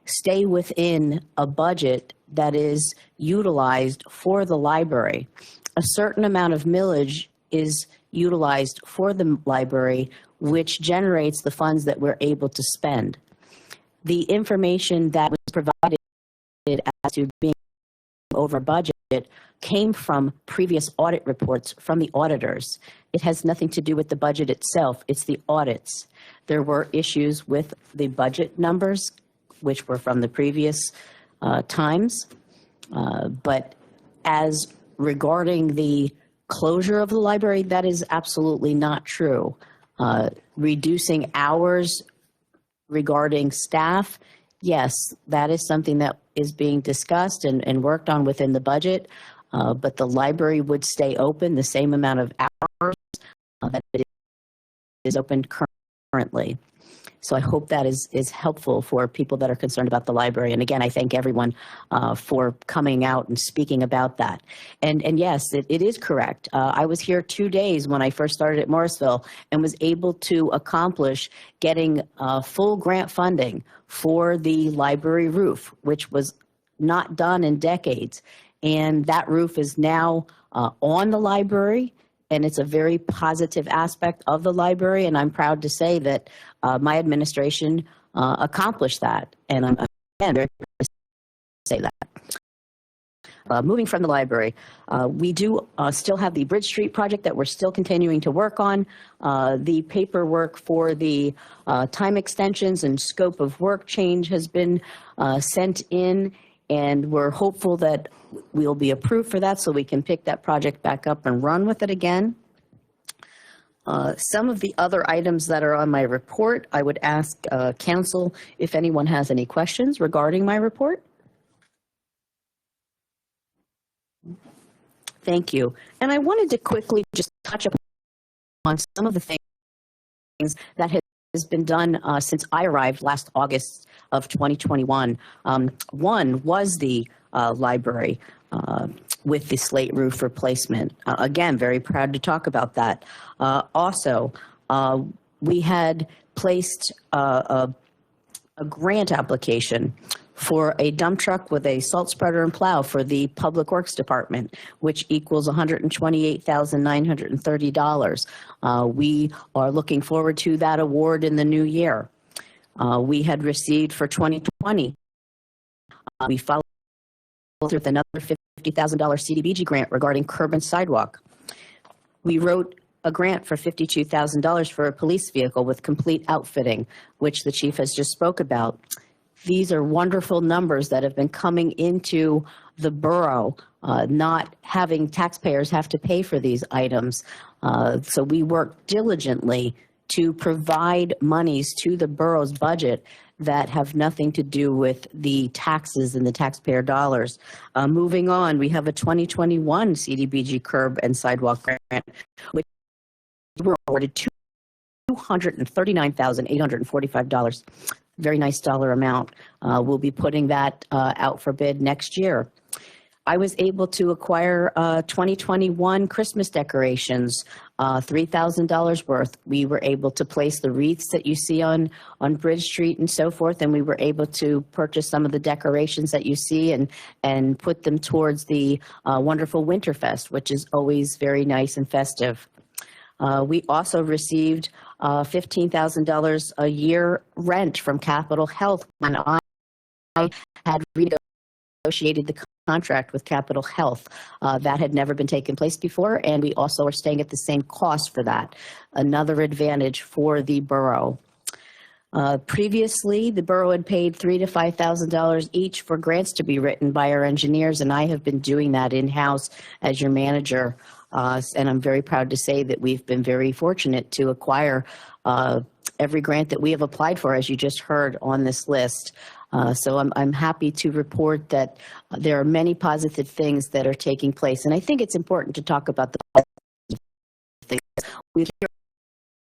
stay within a budget that is utilized for the library. A certain amount of millage is utilized for the library, which generates the funds that we're able to spend. The information that was provided as to being over budget came from previous audit reports from the auditors. It has nothing to do with the budget itself. It's the audits. There were issues with the budget numbers, which were from the previous times. But as regarding the closure of the library, that is absolutely not true. Reducing hours regarding staff, yes, that is something that is being discussed and worked on within the budget, but the library would stay open the same amount of hours that it is open currently. So I hope that is helpful for people that are concerned about the library. And again, I thank everyone for coming out and speaking about that. And yes, it is correct. I was here 2 days when I first started at Morrisville and was able to accomplish getting full grant funding for the library roof, which was not done in decades. And that roof is now on the library. And it's a very positive aspect of the library, and I'm proud to say that my administration accomplished that, and I'm again very proud to say that. Moving from the library, we do still have the Bridge Street project that we're still continuing to work on. The paperwork for the time extensions and scope of work change has been sent in, and we're hopeful that we'll be approved for that so we can pick that project back up and run with it again. Some of the other items that are on my report, I would ask council if anyone has any questions regarding my report. Thank you. And I wanted to quickly just touch upon some of the things that have has been done since I arrived last August of 2021. One was the library with the slate roof replacement. Again, very proud to talk about that. Also, we had placed a grant application for a dump truck with a salt spreader and plow for the Public Works Department, which equals $128,930. We are looking forward to that award in the new year. We had received for 2020, we followed with another $50,000 CDBG grant regarding curb and sidewalk. We wrote a grant for $52,000 for a police vehicle with complete outfitting, which the chief has just spoke about. These are wonderful numbers that have been coming into the borough, not having taxpayers have to pay for these items. So we work diligently to provide monies to the borough's budget that have nothing to do with the taxes and the taxpayer dollars. Moving on, we have a 2021 CDBG curb and sidewalk grant, which we were awarded $239,845. Very nice dollar amount. We'll be putting that out for bid next year. I was able to acquire 2021 Christmas decorations, $3,000 worth. We were able to place the wreaths that you see on Bridge Street and so forth, and we were able to purchase some of the decorations that you see and put them towards the wonderful Winterfest, which is always very nice and festive. We also received $15,000 a year rent from Capital Health when I had renegotiated the contract with Capital Health. That had never been taken place before, and we also are staying at the same cost for that. Another advantage for the borough. Previously, the borough had paid $3,000 to $5,000 each for grants to be written by our engineers, and I have been doing that in-house as your manager. And I'm very proud to say that we've been very fortunate to acquire every grant that we have applied for, as you just heard on this list. So I'm happy to report that there are many positive things that are taking place. And I think it's important to talk about the positive things. We hear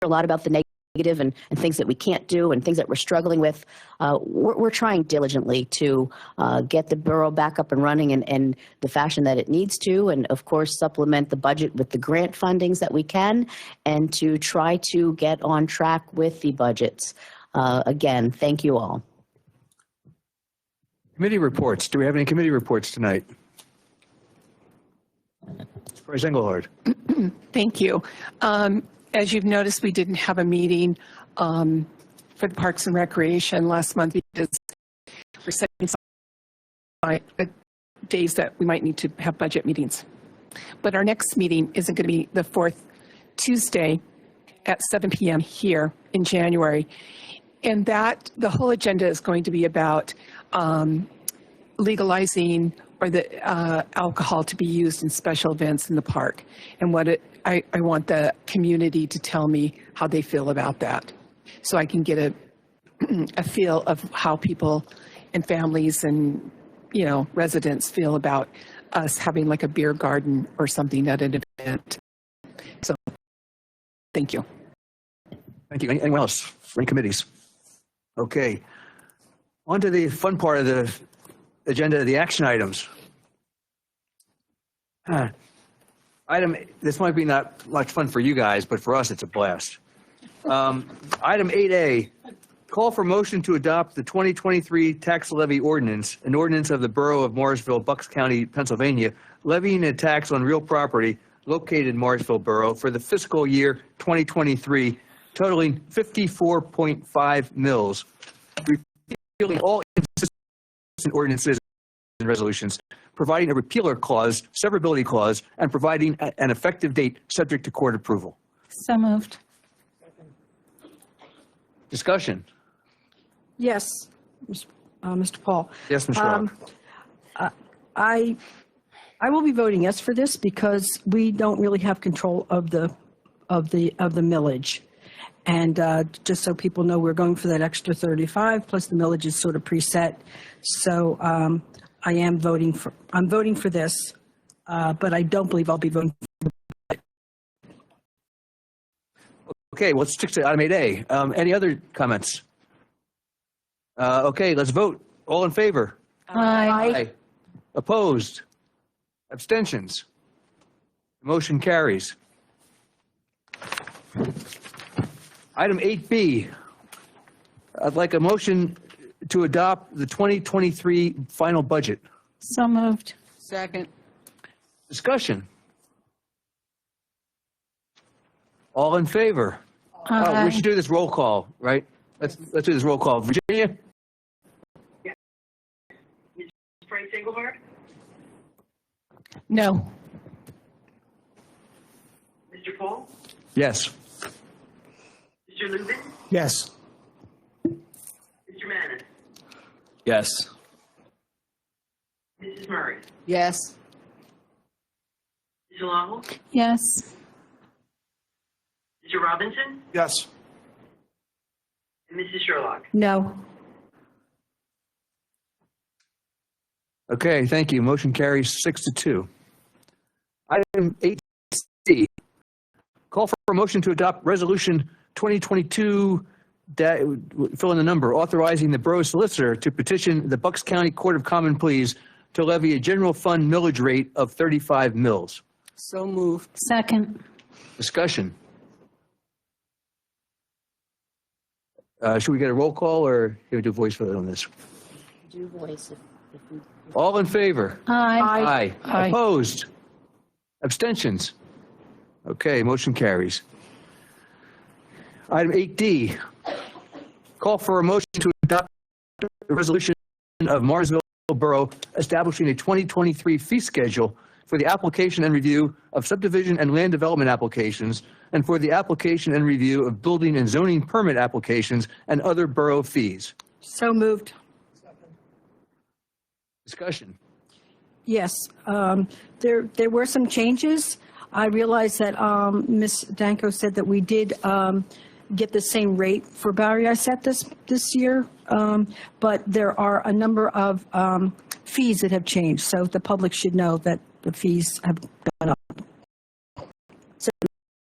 a lot about the negative and things that we can't do and things that we're struggling with. We're trying diligently to get the borough back up and running in the fashion that it needs to, and of course supplement the budget with the grant fundings that we can, and to try to get on track with the budgets. Again, thank you all. Committee reports. Do we have any committee reports tonight? Vice Engelhardt. Thank you. As you've noticed, we didn't have a meeting for the Parks and Recreation last month because we're setting aside days that we might need to have budget meetings. But our next meeting isn't going to be the fourth Tuesday at 7 p.m. here in January. And that the whole agenda is going to be about legalizing or the alcohol to be used in special events in the park, and what I want the community to tell me how they feel about that, so I can get a feel of how people and families and residents feel about us having like a beer garden or something at an event. So, thank you. Thank you. Anyone else? Any committees? Okay. On to the fun part of the agenda, the action items. This might be not much fun for you guys, but for us, it's a blast. Item 8A, call for motion to adopt the 2023 tax levy ordinance, an ordinance of the Borough of Morrisville, Bucks County, Pennsylvania, levying a tax on real property located in Morrisville Borough for the fiscal year 2023, totaling 54.5 mils, repealing all inconsistent ordinances and resolutions, providing a repealer clause, severability clause, and providing an effective date subject to court approval. So moved. Discussion. Yes, Mr. Paul. Yes, Ms. Rock. I will be voting yes for this because we don't really have control of the millage. And just so people know, we're going for that extra 35, plus the millage is sort of preset. So I'm voting for this, but I don't believe I'll be voting for it. Okay, well, let's stick to item 8A. Any other comments? Okay, let's vote. All in favor? Aye. Opposed? Abstentions? Motion carries. Item 8B. I'd like a motion to adopt the 2023 final budget. So moved. Second. Discussion. All in favor? Aye. We should do this roll call, right? Let's do this roll call. Virginia? Frank Engelhardt, No. Mr. Paul, Yes. Mr. Lubin, Yes. Mr. Manis, Yes. Mrs. Murray, Yes. Mr. Lovell, Yes. Mr. Robinson, Yes. and Mrs. Sherlock. No. Okay, thank you. Motion carries 6-2. Item 8C. Call for a motion to adopt Resolution 2022, fill in the number, authorizing the borough solicitor to petition the Bucks County Court of Common Pleas to levy a general fund millage rate of 35 mils. So moved. Second. Discussion. Should we get a roll call or do we do voice vote on this? Do voice if we. All in favor? Aye. Aye. Opposed? Abstentions? Okay, motion carries. Item 8D, call for a motion to adopt a resolution of Morrisville Borough establishing a 2023 fee schedule for the application and review of subdivision and land development applications and for the application and review of building and zoning permit applications and other borough fees. So moved. Discussion. Yes, there were some changes. I realize that Ms. Danko said that we did get the same rate for Barry I set this year, but there are a number of fees that have changed, so the public should know that the fees have gone up.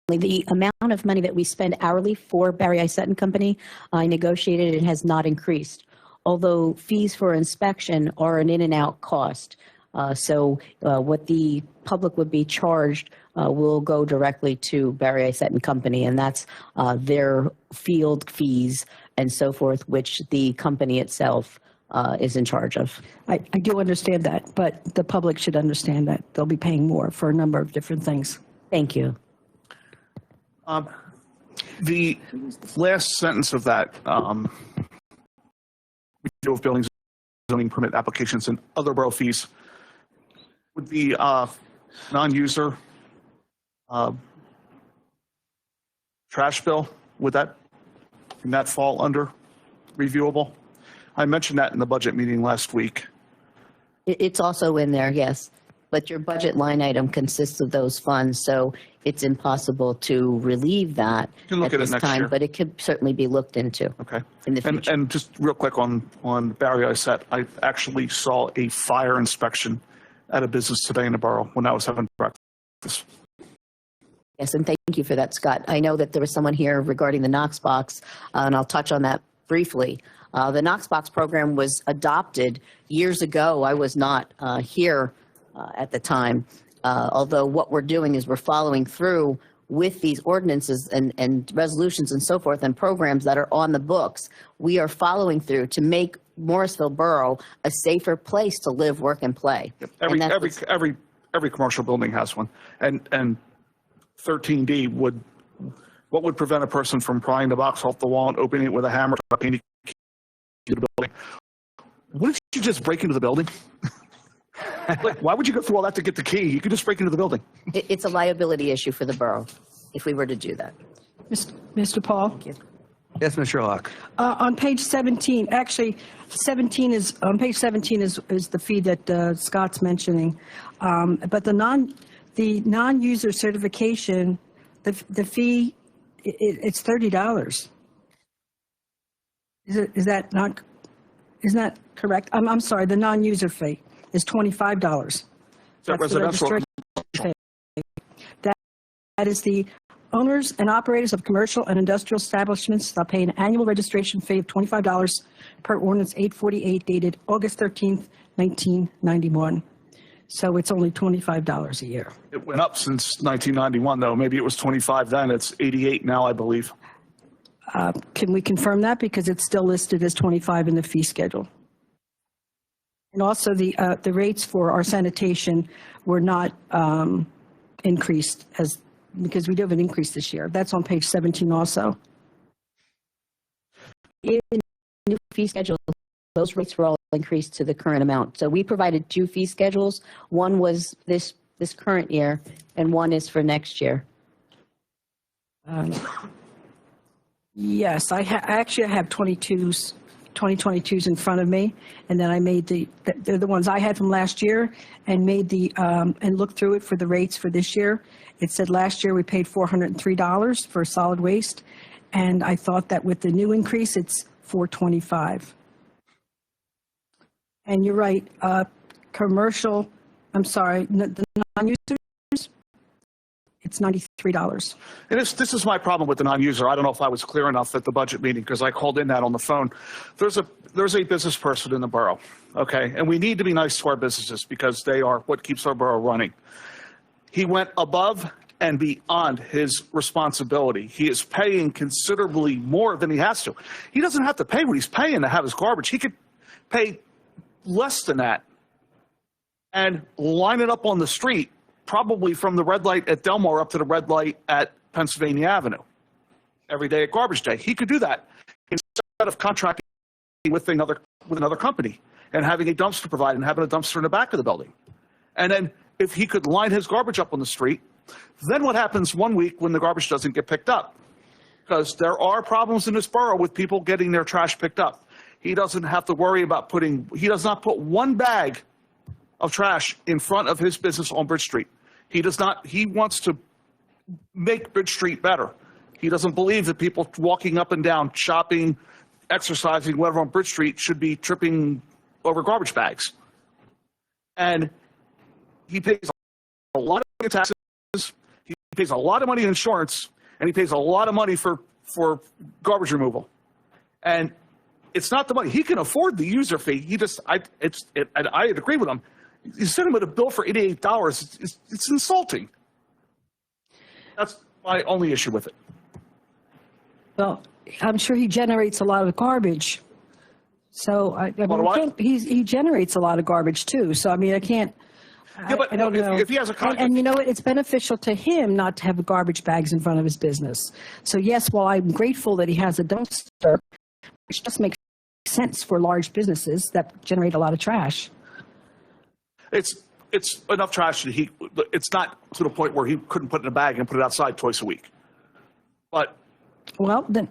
The amount of money that we spend hourly for Barry Isett and Company, I negotiated, it has not increased. Although fees for inspection are an in and out cost. So what the public would be charged will go directly to Barry Isett and Company, and that's their field fees and so forth, which the company itself is in charge of. I do understand that, but the public should understand that they'll be paying more for a number of different things. Thank you. The last sentence of that, review of buildings, zoning permit applications, and other borough fees, would the non-user trash bill, can that fall under reviewable? I mentioned that in the budget meeting last week. It's also in there, yes. But your budget line item consists of those funds, so it's impossible to relieve that You can look at it this next time, year. but it could certainly be looked into. Okay. In the future. And just real quick on Barry Isett, I actually saw a fire inspection at a business today in the borough when I was having breakfast. Yes, and thank you for that, Scott. I know that there was someone here regarding the Knox box, and I'll touch on that briefly. The Knox box program was adopted years ago. I was not here at the time, although what we're doing is we're following through with these ordinances and resolutions and so forth and programs that are on the books. We are following through to make Morrisville Borough a safer place to live, work, and play. Every commercial building has one. And 13D what would prevent a person from prying the box off the wall and opening it with a hammer to the building? What if you just break into the building? Like, why would you go through all that to get the key? You could just break into the building. It's a liability issue for the borough if we were to do that. Mr. Paul? Thank you. Yes, Ms. Sherlock. On page 17, actually, 17 is, on page 17 is the fee that Scott's mentioning. But the non-user certification, the fee, it's $30. Is that not, isn't that correct? I'm sorry, the non-user fee is $25. Is that residential? That is the Owners and operators of commercial and industrial establishments shall pay an annual registration fee of $25 per ordinance 848 dated August 13th, 1991. So it's only $25 a year. It went up since 1991, though. Maybe it was 25 then. It's 88 now, I believe. Can we confirm that? Because it's still listed as 25 in the fee schedule. And also the rates for our sanitation were not increased because we do have an increase this year. That's on page 17 also. In the new fee schedule, those rates were all increased to the current amount. So we provided 2 fee schedules. One was this current year, and one is for next year. Yes, I have 2022s in front of me, and then I made they're the ones I had from last year, and made and looked through it for the rates for this year. It said last year we paid $403 for solid waste, and I thought that with the new increase it's $425. And you're right, commercial, I'm sorry, the non-users, it's $93. And this is my problem with the non-user. I don't know if I was clear enough at the budget meeting because I called in that on the phone. There's a business person in the borough, okay? And we need to be nice to our businesses because they are what keeps our borough running. He went above and beyond his responsibility. He is paying considerably more than he has to. He doesn't have to pay what he's paying to have his garbage. He could pay less than that and line it up on the street, probably from the red light at Delmar up to the red light at Pennsylvania Avenue every day at garbage day. He could do that instead of contracting with another company and having a dumpster provided and having a dumpster in the back of the building. And then if he could line his garbage up on the street, then what happens one week when the garbage doesn't get picked up? Because there are problems in this borough with people getting their trash picked up. He doesn't have to worry about he does not put one bag of trash in front of his business on Bridge Street. He wants to make Bridge Street better. He doesn't believe that people walking up and down, shopping, exercising, whatever on Bridge Street should be tripping over garbage bags. And he pays a lot of taxes, he pays a lot of money in insurance, and he pays a lot of money for garbage removal. And it's not the money. He can afford the user fee. I agree with him. You send him with a bill for $88. It's insulting. That's my only issue with it. Well, I'm sure he generates a lot of garbage. So he generates a lot of garbage too. So I mean, I can't. Yeah, but I don't know. If he has a contract, and you know what? It's beneficial to him not to have garbage bags in front of his business. So yes, while I'm grateful that he has a dumpster, which just makes sense for large businesses that generate a lot of trash. It's enough trash that it's not to the point where he couldn't put it in a bag and put it outside twice a week. But well, then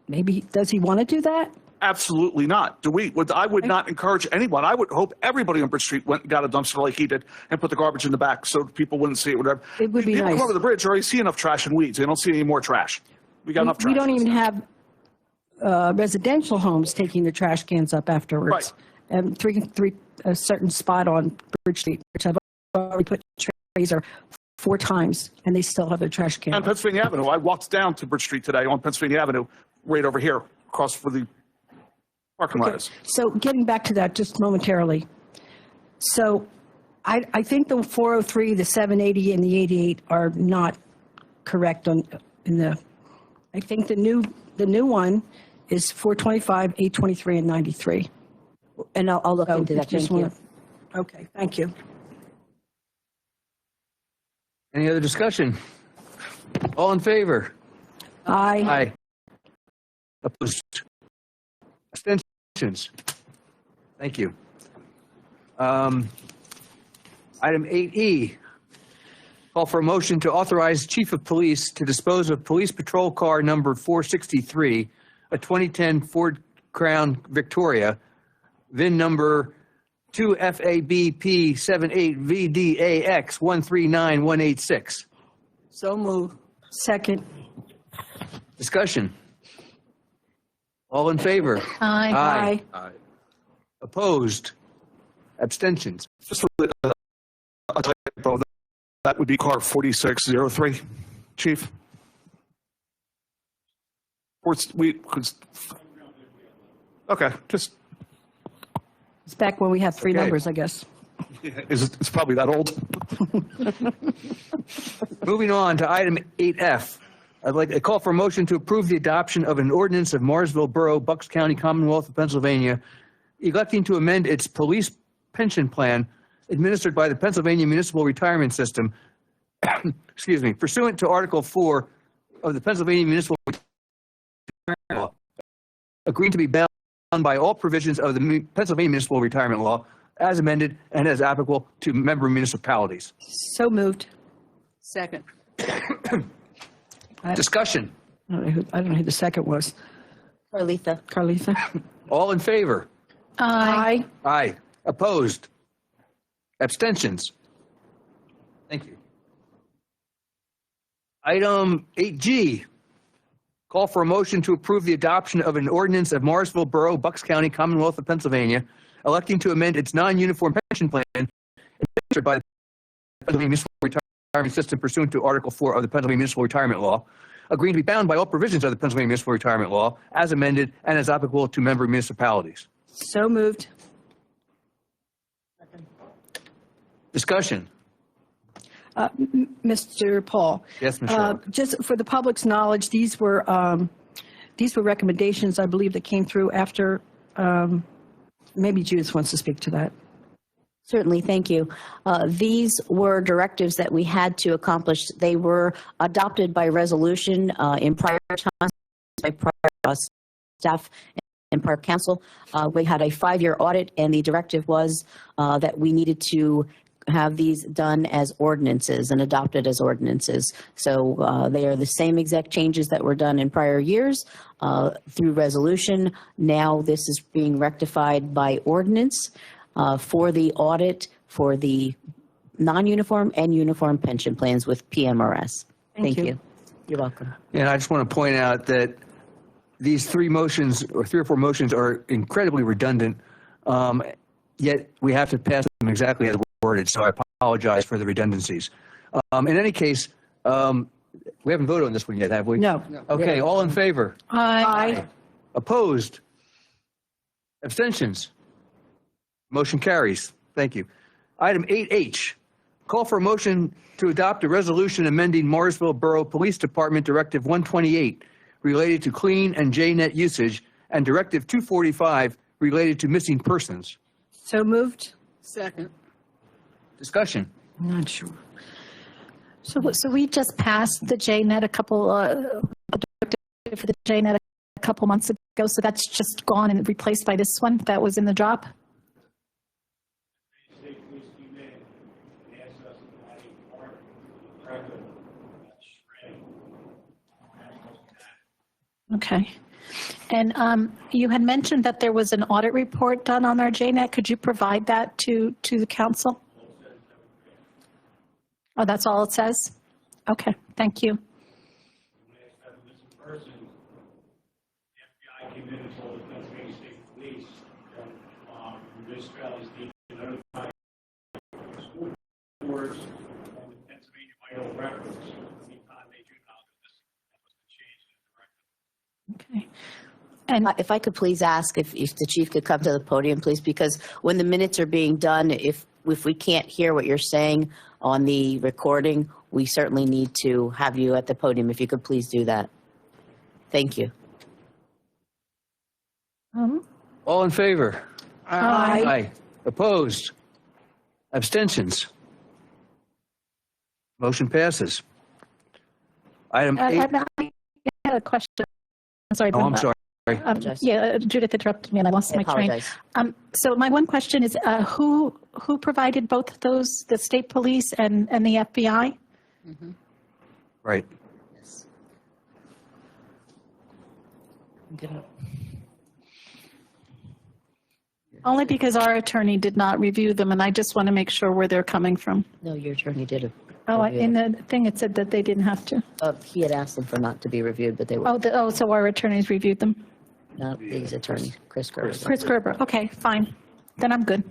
maybe does he want to do that? Absolutely not. I would not encourage anyone. I would hope everybody on Bridge Street went and got a dumpster like he did and put the garbage in the back so people wouldn't see it. Whatever. It would be people nice. come over the bridge already see enough trash and weeds. They don't see any more trash. We got enough trash. We don't even have residential homes taking the trash cans up afterwards. Right. And a certain spot on Bridge Street, which I've already put trays there 4 times, and they still have their trash can. On Pennsylvania Avenue. I walked down to Bridge Street today on Pennsylvania Avenue, right over here, across for the parking lot. So getting back to that just momentarily. So I think the 403, the 780, and the 88 are not correct I think the new one is 425, 823, and 93. And I'll look into that. Thank you. Okay, thank you. Any other discussion? All in favor? Aye. Aye. Opposed? Abstentions? Thank you. Item 8E, call for a motion to authorize Chief of Police to dispose of Police Patrol Car number 463, a 2010 Ford Crown Victoria, VIN number 2FABP78VDAX139186. So moved. Second. Discussion. All in favor? Aye. Aye. Opposed? Abstentions? Just for a typo, that would be car 4603. Chief? Okay, just. It's back when we had three Okay. numbers, I guess. It's probably that old. Moving on to item 8F. I'd like a call for a motion to approve the adoption of an ordinance of Morrisville Borough, Bucks County, Commonwealth of Pennsylvania, electing to amend its police pension plan administered by the Pennsylvania Municipal Retirement System, excuse me, pursuant to Article 4 of the Pennsylvania Municipal Retirement Law, agreeing to be bound by all provisions of the Pennsylvania Municipal Retirement Law as amended and as applicable to member municipalities. So moved. Second. Discussion. I don't know who the second was. Carletha. All in favor? Aye. Aye. Opposed? Abstentions? Thank you. Item 8G. Call for a motion to approve the adoption of an ordinance of Morrisville Borough, Bucks County, Commonwealth of Pennsylvania, electing to amend its non-uniform pension plan administered by the Pennsylvania Municipal Retirement System pursuant to Article 4 of the Pennsylvania Municipal Retirement Law, agreeing to be bound by all provisions of the Pennsylvania Municipal Retirement Law as amended and as applicable to member municipalities. So moved. Discussion. Mr. Paul. Yes, Ms. Sherlock. Just for the public's knowledge, these were recommendations, I believe, that came through after, maybe Judith wants to speak to that. Certainly, thank you. These were directives that we had to accomplish. They were adopted by resolution in prior times by prior staff and prior council. We had a 5-year audit, and the directive was that we needed to have these done as ordinances and adopted as ordinances. So they are the same exact changes that were done in prior years through resolution. Now this is being rectified by ordinance for the audit for the non-uniform and uniform pension plans with PMRS. Thank you. You're welcome. And I just want to point out that these 3 motions or 3 or 4 motions are incredibly redundant, yet we have to pass them exactly as worded, so I apologize for the redundancies. In any case, we haven't voted on this one yet, have we? No. Okay, all in favor? Aye. Opposed? Abstentions? Motion carries. Thank you. Item 8H, call for a motion to adopt a resolution amending Morrisville Borough Police Department Directive 128 related to clean and JNet usage and Directive 245 related to missing persons. So moved. Second. Discussion. I'm not sure. So we just passed the JNet for the JNet a couple months ago. So that's just gone and replaced by this one that was in the drop. Okay. And you had mentioned that there was an audit report done on our JNet. Could you provide that to the council? Oh, that's all it says? Okay, thank you. Okay. And if I could please ask if the chief could come to the podium, please, because when the minutes are being done, if we can't hear what you're saying on the recording, we certainly need to have you at the podium. If you could please do that. Thank you. All in favor? Aye. Aye. Opposed? Abstentions? Motion passes. Item 8. I had a question. Sorry. Oh, I'm sorry. Yeah, Judith interrupted me and I lost my train. So my one question is, who provided both of those, the state police and the FBI? Mm-hmm. Right. Yes. Only because our attorney did not review them, and I just want to make sure where they're coming from. No, your attorney did it. Oh, in the thing it said that they didn't have to. He had asked them for not to be reviewed, but they were. So our attorneys reviewed them? Not these attorneys, Chris Gerber. Chris Gerber. Okay, fine. Then I'm good.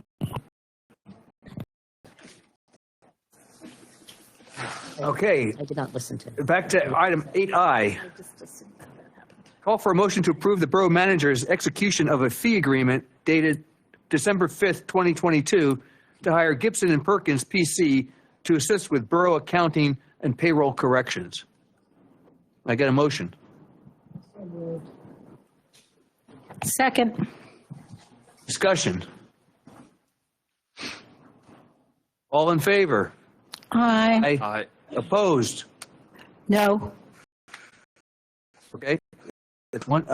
Okay, I did not listen to. back to item 8I. Call for a motion to approve the borough manager's execution of a fee agreement dated December 5th, 2022, to hire Gibson and Perkins PC to assist with borough accounting and payroll corrections. I get a motion. Second. Discussion. All in favor? Aye. Aye. Opposed? No. Okay. It's one.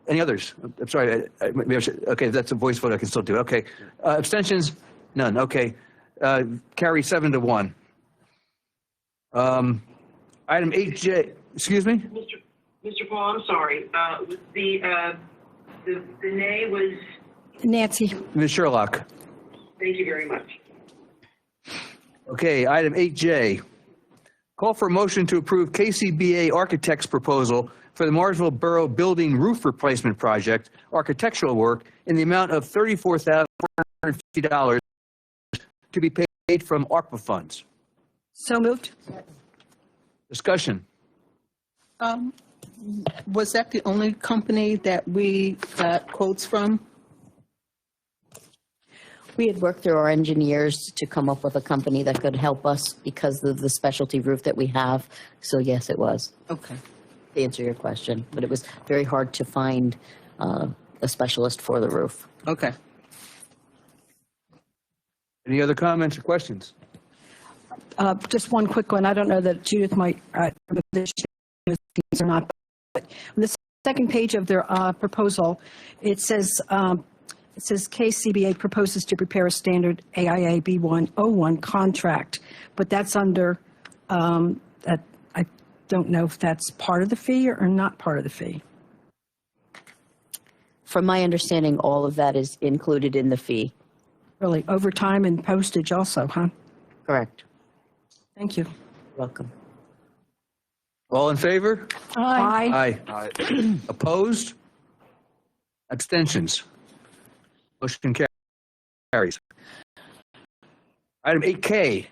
Any others? I'm sorry. Maybe I should. Okay, that's a voice vote. I can still do. Okay. Abstentions? None. Okay. Carry 7-1. Item 8J. Excuse me. Mr. Paul, I'm sorry. The nay was. Nancy. Ms. Sherlock. Thank you very much. Okay. Item 8J. Call for a motion to approve KCBA Architect's proposal for the Morrisville Borough Building Roof Replacement Project, architectural work, in the amount of $34,450 to be paid from ARPA funds. So moved. Discussion. Was that the only company that we got quotes from? We had worked through our engineers to come up with a company that could help us because of the specialty roof that we have. So yes, it was. Okay. To answer your question, but it was very hard to find a specialist for the roof. Okay. Any other comments or questions? Just one quick one. I don't know that Judith might, this or not, but on the second page of their proposal, it says KCBA proposes to prepare a standard AIA B101 contract, but that's under, that I don't know if that's part of the fee or not part of the fee. From my understanding, all of that is included in the fee. Really, overtime and postage also, huh? Correct. Thank you. Welcome. All in favor? Aye. Aye. Opposed? Abstentions? Motion carries. Item 8K,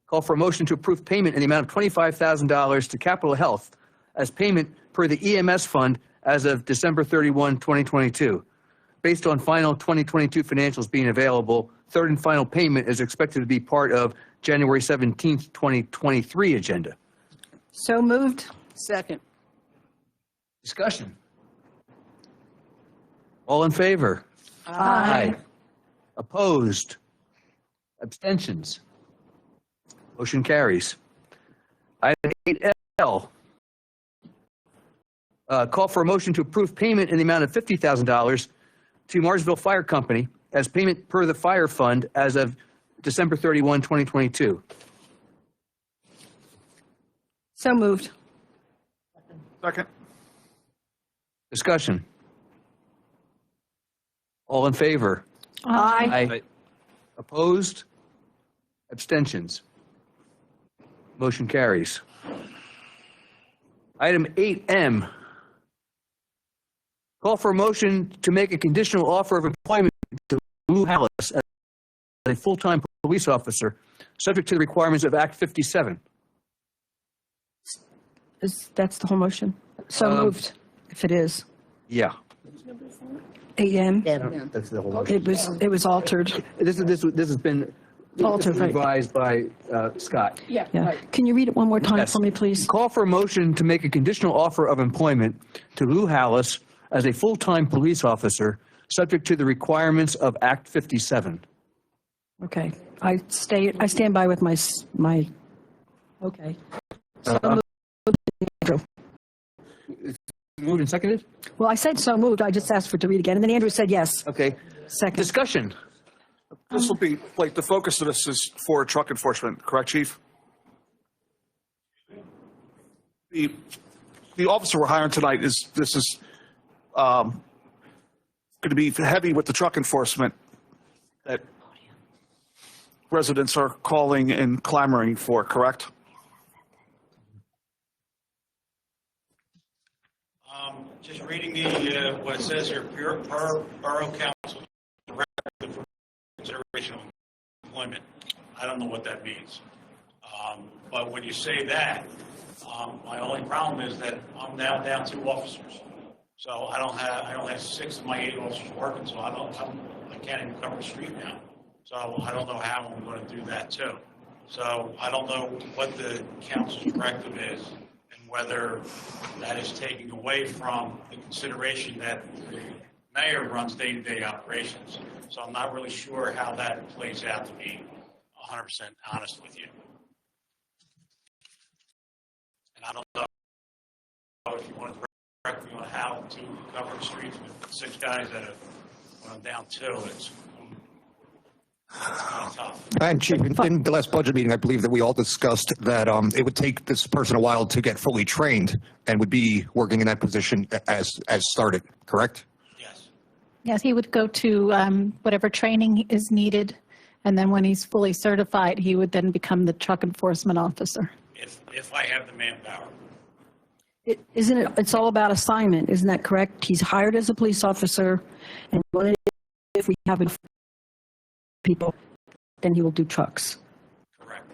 call for a motion to approve payment in the amount of $25,000 to Capital Health as payment per the EMS fund as of December 31, 2022. Based on final 2022 financials being available, third and final payment is expected to be part of January 17th, 2023 agenda. So moved. Second. Discussion. All in favor? Aye. Opposed? Abstentions? Motion carries. Item 8L. Call for a motion to approve payment in the amount of $50,000 to Morrisville Fire Company as payment per the fire fund as of December 31, 2022. So moved. Second. Discussion. All in favor? Aye. Opposed? Abstentions? Motion carries. Item 8M. Call for a motion to make a conditional offer of employment to Lou Hallis as a full-time police officer, subject to the requirements of Act 57. That's the whole motion? So moved, if it is. Yeah. 8M. That's the whole motion. It was altered. This has been Altered, right. revised by Scott. Yeah. Can you read it one more time Yes. for me, please? Call for a motion to make a conditional offer of employment to Lou Hallis as a full-time police officer, subject to the requirements of Act 57. Okay. I stand by with my, okay. So moved. Moved and seconded? Well, I said so moved. I just asked for it to read again. And then Andrew said yes. Okay. Second. Discussion. This will be, like, the focus of this is for truck enforcement, correct, Chief? The officer we're hiring tonight is going to be heavy with the truck enforcement that residents are calling and clamoring for, correct? Just reading what it says here, per Borough Council, consideration of employment. I don't know what that means. But when you say that, my only problem is that I'm now down 2 officers. So I don't have 6 of my 8 officers working, so I can't even cover the street now. So I don't know how I'm going to do that too. So I don't know what the council's directive is and whether that is taking away from the consideration that the mayor runs day-to-day operations. So I'm not really sure how that plays out, to be 100% honest with you. And I don't know if you want to direct me on how to cover the streets with 6 guys that when I'm down 2, it's kind of tough. And Chief, in the last budget meeting, I believe that we all discussed that it would take this person a while to get fully trained and would be working in that position as started, correct? Yes, he would go to whatever training is needed, and then when he's fully certified, he would then become the truck enforcement officer. If I have the manpower. It's all about assignment, isn't that correct? He's hired as a police officer, and if we have enough people, then he will do trucks. Correct.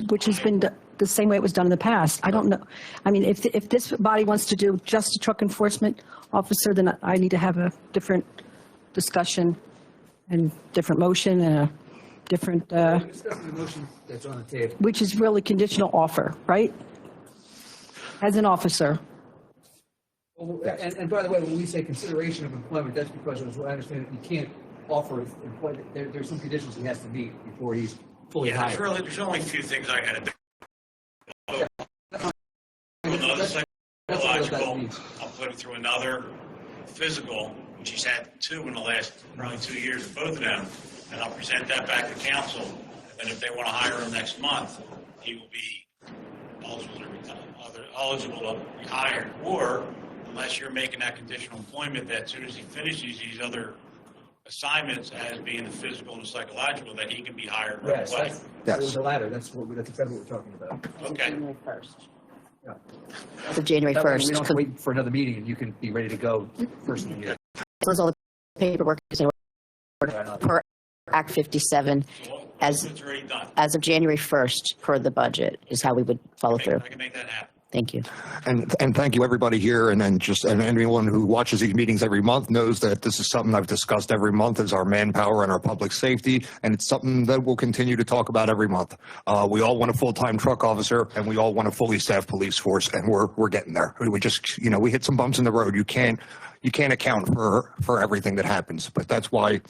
Which has been the same way it was done in the past. I don't know. I mean, if this body wants to do just a truck enforcement officer, then I need to have a different discussion and different motion and a different, Discussing the motion that's on the table. which is really conditional offer, right? As an officer. And by the way, when we say consideration of employment, that's because, as I understand it, you can't offer employment. There's some conditions he has to meet before he's fully hired. There's only a few things I got to do. Another psychological, I'll put him through another physical, which he's had 2 in the last probably 2 years, both of them, and I'll present that back to council. And if they want to hire him next month, he will be eligible to be hired. Or unless you're making that conditional employment, that as soon as he finishes these other assignments as being the physical and the psychological, that he can be hired right away. That's the latter. That's exactly what we're talking about. Okay. January 1st. Yeah. As of January That way 1st. We don't have to wait for another meeting, and you can be ready to go first of the year. Close all the paperwork per Act 57 as of January 1st per the budget is how we would follow through. I can make that happen. Thank you. And thank you, everybody here, and anyone who watches these meetings every month knows that this is something I've discussed every month is our manpower and our public safety, and it's something that we'll continue to talk about every month. We all want a full-time truck officer, and we all want a fully staffed police force, and we're getting there. We just, we hit some bumps in the road. You can't account for everything that happens, but that's why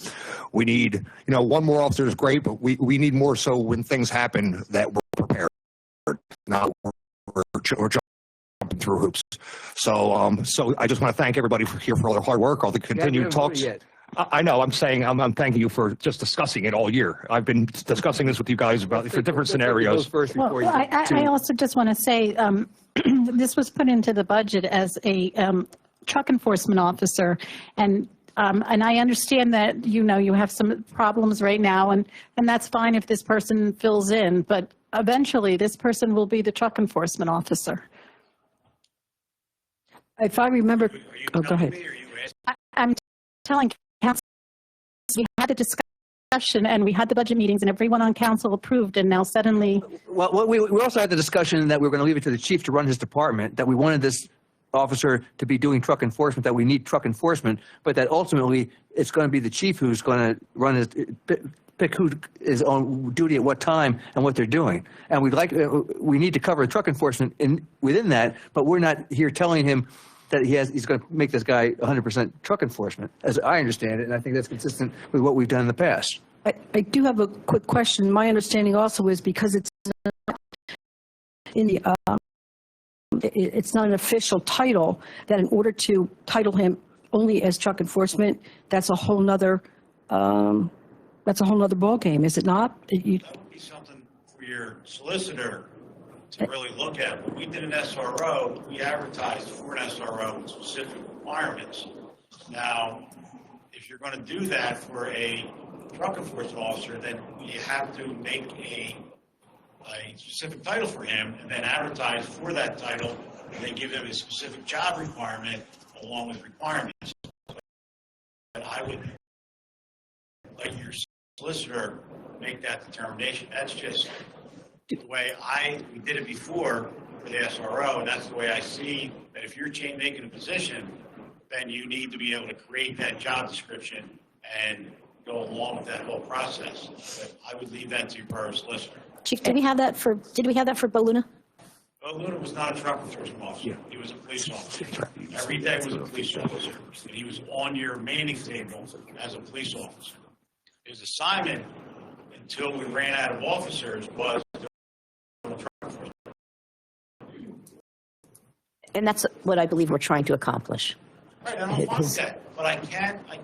we need, 1 more officer is great, but we need more so when things happen that we're prepared. Not we're jumping through hoops. So I just want to thank everybody here for all their hard work, all the continued talks. I know. I'm saying I'm thanking you for just discussing it all year. I've been discussing this with you guys for different scenarios. Well, I also just want to say this was put into the budget as a truck enforcement officer, and I understand that you have some problems right now, and that's fine if this person fills in, but eventually this person will be the truck enforcement officer. If I remember, go ahead. I'm telling council, we had the discussion and we had the budget meetings and everyone on council approved, and now suddenly. Well, we also had the discussion that we were going to leave it to the chief to run his department, that we wanted this officer to be doing truck enforcement, that we need truck enforcement, but that ultimately it's going to be the chief who's going to run his, pick who is on duty at what time and what they're doing. And we need to cover truck enforcement within that, but we're not here telling him that he's going to make this guy 100% truck enforcement, as I understand it, and I think that's consistent with what we've done in the past. I do have a quick question. My understanding also is because it's not in the it's not an official title, that in order to title him only as truck enforcement, that's a whole nother ballgame, is it not? That would be something for your solicitor to really look at. When we did an SRO, we advertised for an SRO with specific requirements. Now, if you're going to do that for a truck enforcement officer, then you have to make a specific title for him and then advertise for that title, and then give him a specific job requirement along with requirements. But I would let your solicitor make that determination. That's just the way we did it before with the SRO, and that's the way I see that if you're making a position, then you need to be able to create that job description and go along with that whole process. But I would leave that to your borough solicitor. Chief, did we have that for Bo Luna? Bo Luna was not a truck enforcement officer. He was a police officer. Every day was a police officer. And he was on your manning table as a police officer. His assignment, until we ran out of officers, was truck enforcement. And that's what I believe we're trying to accomplish. Right, I don't want that. But I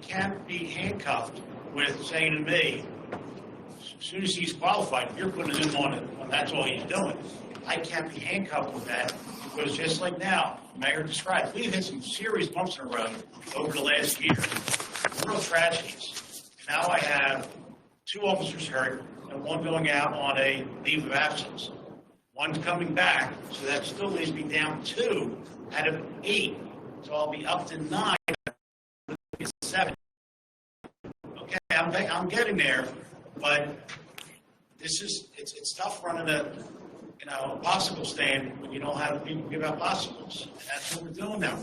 can't be handcuffed with saying to me, as soon as he's qualified, you're putting him on it, and that's all he's doing. I can't be handcuffed with that, because just like now, the Mayor described, we've had some serious bumps in the road over the last year, real tragedies. Now I have 2 officers hurt and 1 going out on a leave of absence. 1's coming back, so that still leaves me down 2 out of 8. So I'll be up to 9, 7. Okay, I'm getting there, but it's tough running a popsicle stand when you don't have people give out popsicles. That's what we're doing now.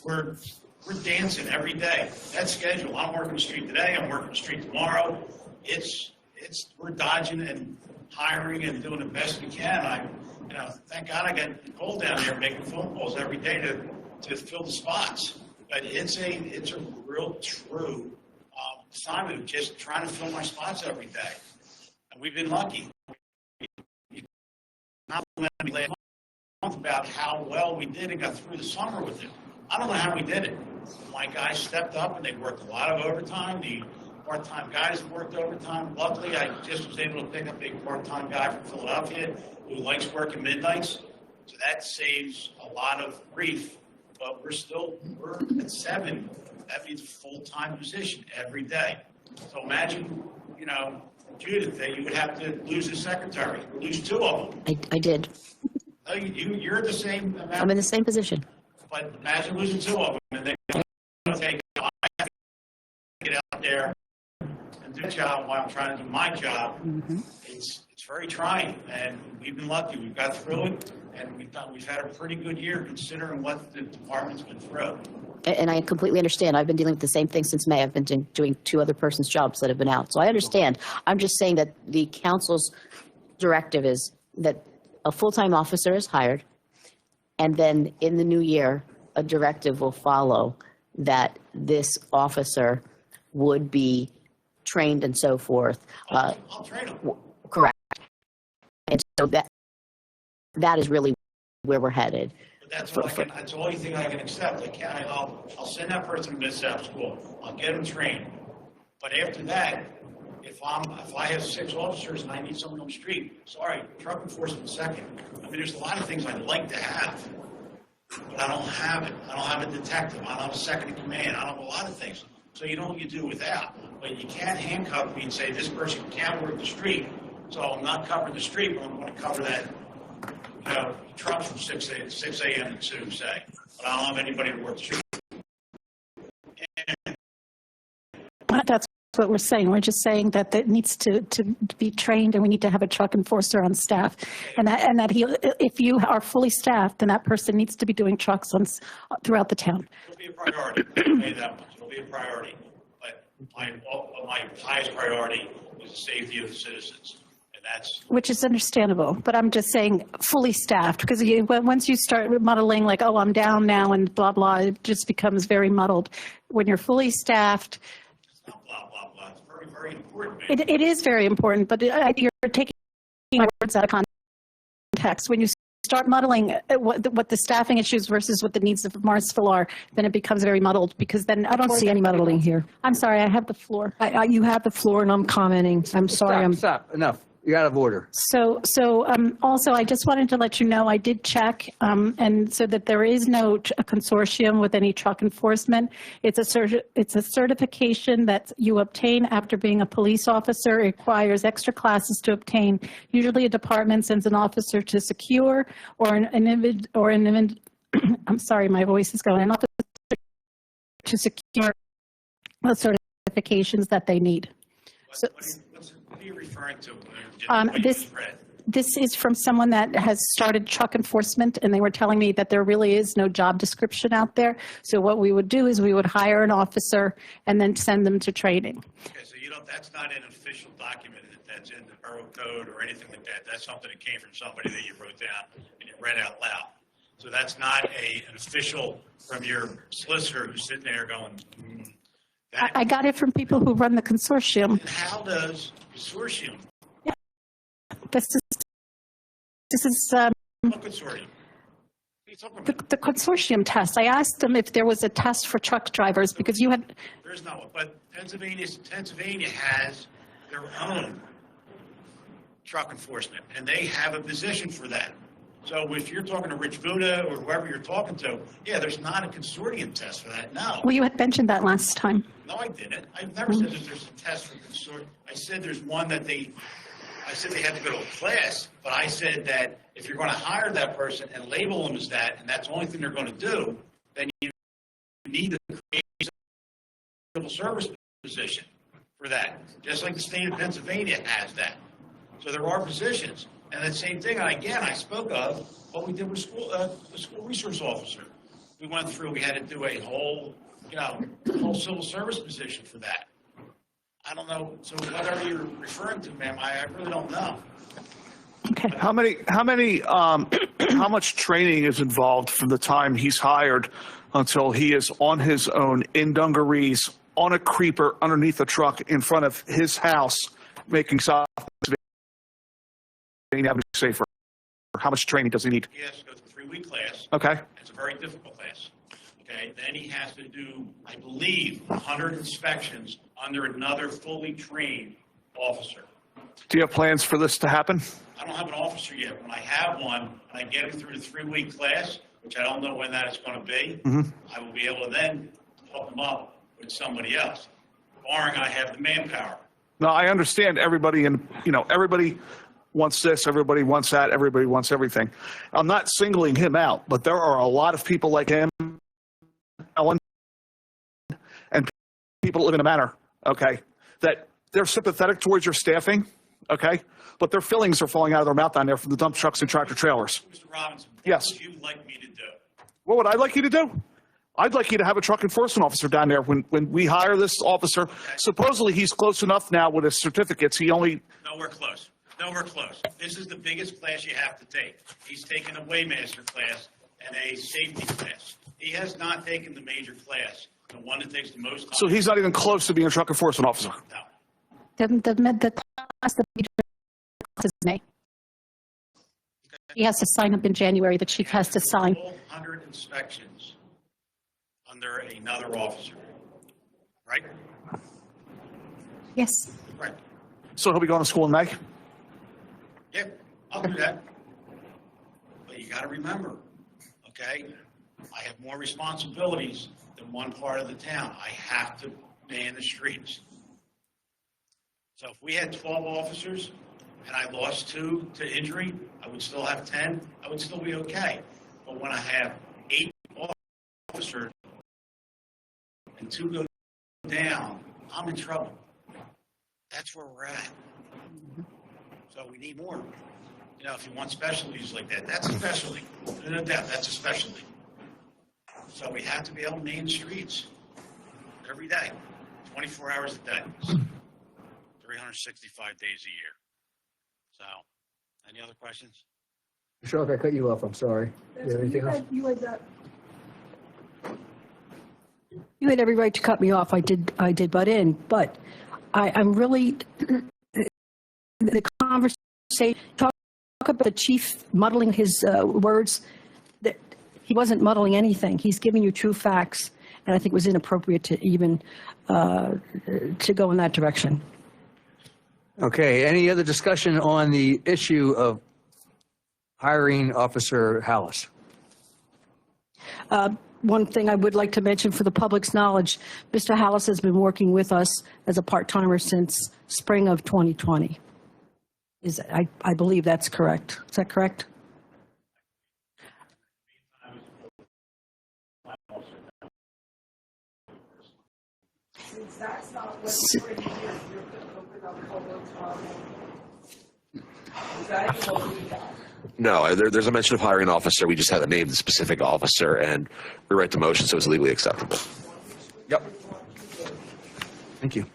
We're dancing every day. That schedule. I'm working the street today. I'm working the street tomorrow. We're dodging and hiring and doing the best we can. Thank God I got Nicole down there making phone calls every day to fill the spots. But it's a real true assignment of just trying to fill my spots every day. And we've been lucky. Not last month about how well we did and got through the summer with it. I don't know how we did it. My guys stepped up and they worked a lot of overtime. The part-time guys worked overtime. Luckily, I just was able to pick up a part-time guy from Philadelphia who likes working midnights. So that saves a lot of grief. But we're at 7. That means a full-time position every day. So imagine, Judith, that you would have to lose a secretary, lose 2 of them. I did. No, you're the same amount. I'm in the same position. But imagine losing 2 of them, and then I have to get out there and do a job while I'm trying to do my job. Mm-hmm. It's very trying, and we've been lucky. We've got through it, and we've had a pretty good year considering what the department's been through. And I completely understand. I've been dealing with the same thing since May. I've been doing 2 other persons' jobs that have been out. So I understand. I'm just saying that the council's directive is that a full-time officer is hired, and then in the new year, a directive will follow that this officer would be trained and so forth. I'll train him. Correct. And so that is really where we're headed. That's the only thing I can accept. I'll send that person to Mid-South School. I'll get them trained. But after that, if I have 6 officers and I need someone on the street, sorry, truck enforcement second. I mean, there's a lot of things I'd like to have, but I don't have it. I don't have a detective. I don't have a second in command. I don't have a lot of things. So you know what you do without. But you can't handcuff me and say this person can't work the street, so I'm not covering the street, but I'm going to cover that. Trucks from 6 a.m. to 2, say. But I don't have anybody to work the street. That's what we're saying. We're just saying that it needs to be trained, and we need to have a truck enforcer on staff. And that if you are fully staffed, then that person needs to be doing trucks throughout the town. It'll be a priority. I'll say that much. It'll be a priority. But my highest priority is the safety of the citizens. Which is understandable, but I'm just saying fully staffed, because once you start muddling like, oh, I'm down now and blah, blah, it just becomes very muddled. When you're fully staffed. It's not blah, blah, blah. It's very, very important. It is very important, but you're taking my words out of context. When you start muddling what the staffing issues versus what the needs of Morrisville are, then it becomes very muddled, because then I don't see any muddling here. I'm sorry, I have the floor. You have the floor, and I'm commenting. I'm sorry. Stop. Enough. You're out of order. So also, I just wanted to let you know, I did check, and so that there is no consortium with any truck enforcement. It's a certification that you obtain after being a police officer. It requires extra classes to obtain. Usually a department sends an officer to secure, or I'm sorry, my voice is going, an officer to secure the certifications that they need. What are you referring to? This is from someone that has started truck enforcement, and they were telling me that there really is no job description out there. So what we would do is we would hire an officer and then send them to training. Okay, so that's not an official document that's in the borough code or anything like that. That's something that came from somebody that you wrote down and you read out loud. So that's not an official from your solicitor who's sitting there going, I got it from people who run the consortium. And how does consortium? Yeah. This is What consortium? the consortium test. I asked them if there was a test for truck drivers because you had. There's no one, but Pennsylvania has their own truck enforcement, and they have a position for that. So if you're talking to Rich Buda or whoever you're talking to, yeah, there's not a consortium test for that, no. Well, you had mentioned that last time. No, I didn't. I've never said that there's a test for consortium. I said there's one that I said they had to go to a class, but I said that if you're going to hire that person and label them as that, and that's the only thing they're going to do, then you need to create a civil service position for that, just like the state of Pennsylvania has that. So there are positions. And the same thing, and again, I spoke of what we did with the school resource officer. We went through, we had to do a whole civil service position for that. I don't know, so whatever you're referring to, ma'am, I really don't know. Okay. How much training is involved from the time he's hired until he is on his own in dungarees, on a creeper, underneath a truck in front of his house, making South Avenue safer? How much training does he need? He has to go through a 3-week class. Okay. It's a very difficult class. Okay, then he has to do, I believe, 100 inspections under another fully trained officer. Do you have plans for this to happen? I don't have an officer yet. When I have one, and I get him through the 3-week class, which I don't know when that is going to be, I will be able to then hook him up with somebody else, barring I have the manpower. No, I understand everybody, and everybody wants this, everybody wants that, everybody wants everything. I'm not singling him out, but there are a lot of people like him, Ellen, and people that live in a manor, okay, that they're sympathetic towards your staffing, okay, but their fillings are falling out of their mouth down there from the dump trucks and tractor trailers. Mr. Robinson, Yes. what would you like me to do? What would I like you to do? I'd like you to have a truck enforcement officer down there. When we hire this officer, supposedly he's close enough now with his certificates. Nowhere close. Nowhere close. This is the biggest class you have to take. He's taken a Waymaster class and a safety class. He has not taken the major class, the one that takes the most time. So he's not even close to being a truck enforcement officer. No. The class that we is May. He has to sign up in January. The chief has to sign. 100 inspections under another officer, right? Yes. Right. So he'll be going to school in May? Yeah, I'll do that. But you got to remember, okay, I have more responsibilities than one part of the town. I have to man the streets. So if we had 12 officers and I lost 2 to injury, I would still have 10. I would still be okay. But when I have 8 officers and 2 go down, I'm in trouble. That's where we're at. So we need more. If you want specialties like that, that's a specialty. No doubt, that's a specialty. So we have to be able to man the streets every day, 24 hours a day, 365 days a year. So, any other questions? Sure, I cut you off. I'm sorry. You have anything else? You had every right to cut me off. I did butt in, but I'm really the conversation. Talk about the chief muddling his words. That he wasn't muddling anything. He's giving you true facts, and I think it was inappropriate to even to go in that direction. Okay, any other discussion on the issue of hiring Officer Hallis? One thing I would like to mention for the public's knowledge, Mr. Hallis has been working with us as a part-timer since spring of 2020. I believe that's correct. Is that correct? No, there's a mention of hiring an officer. We just had to name the specific officer and rewrite the motion so it's legally acceptable. Yep. Thank you.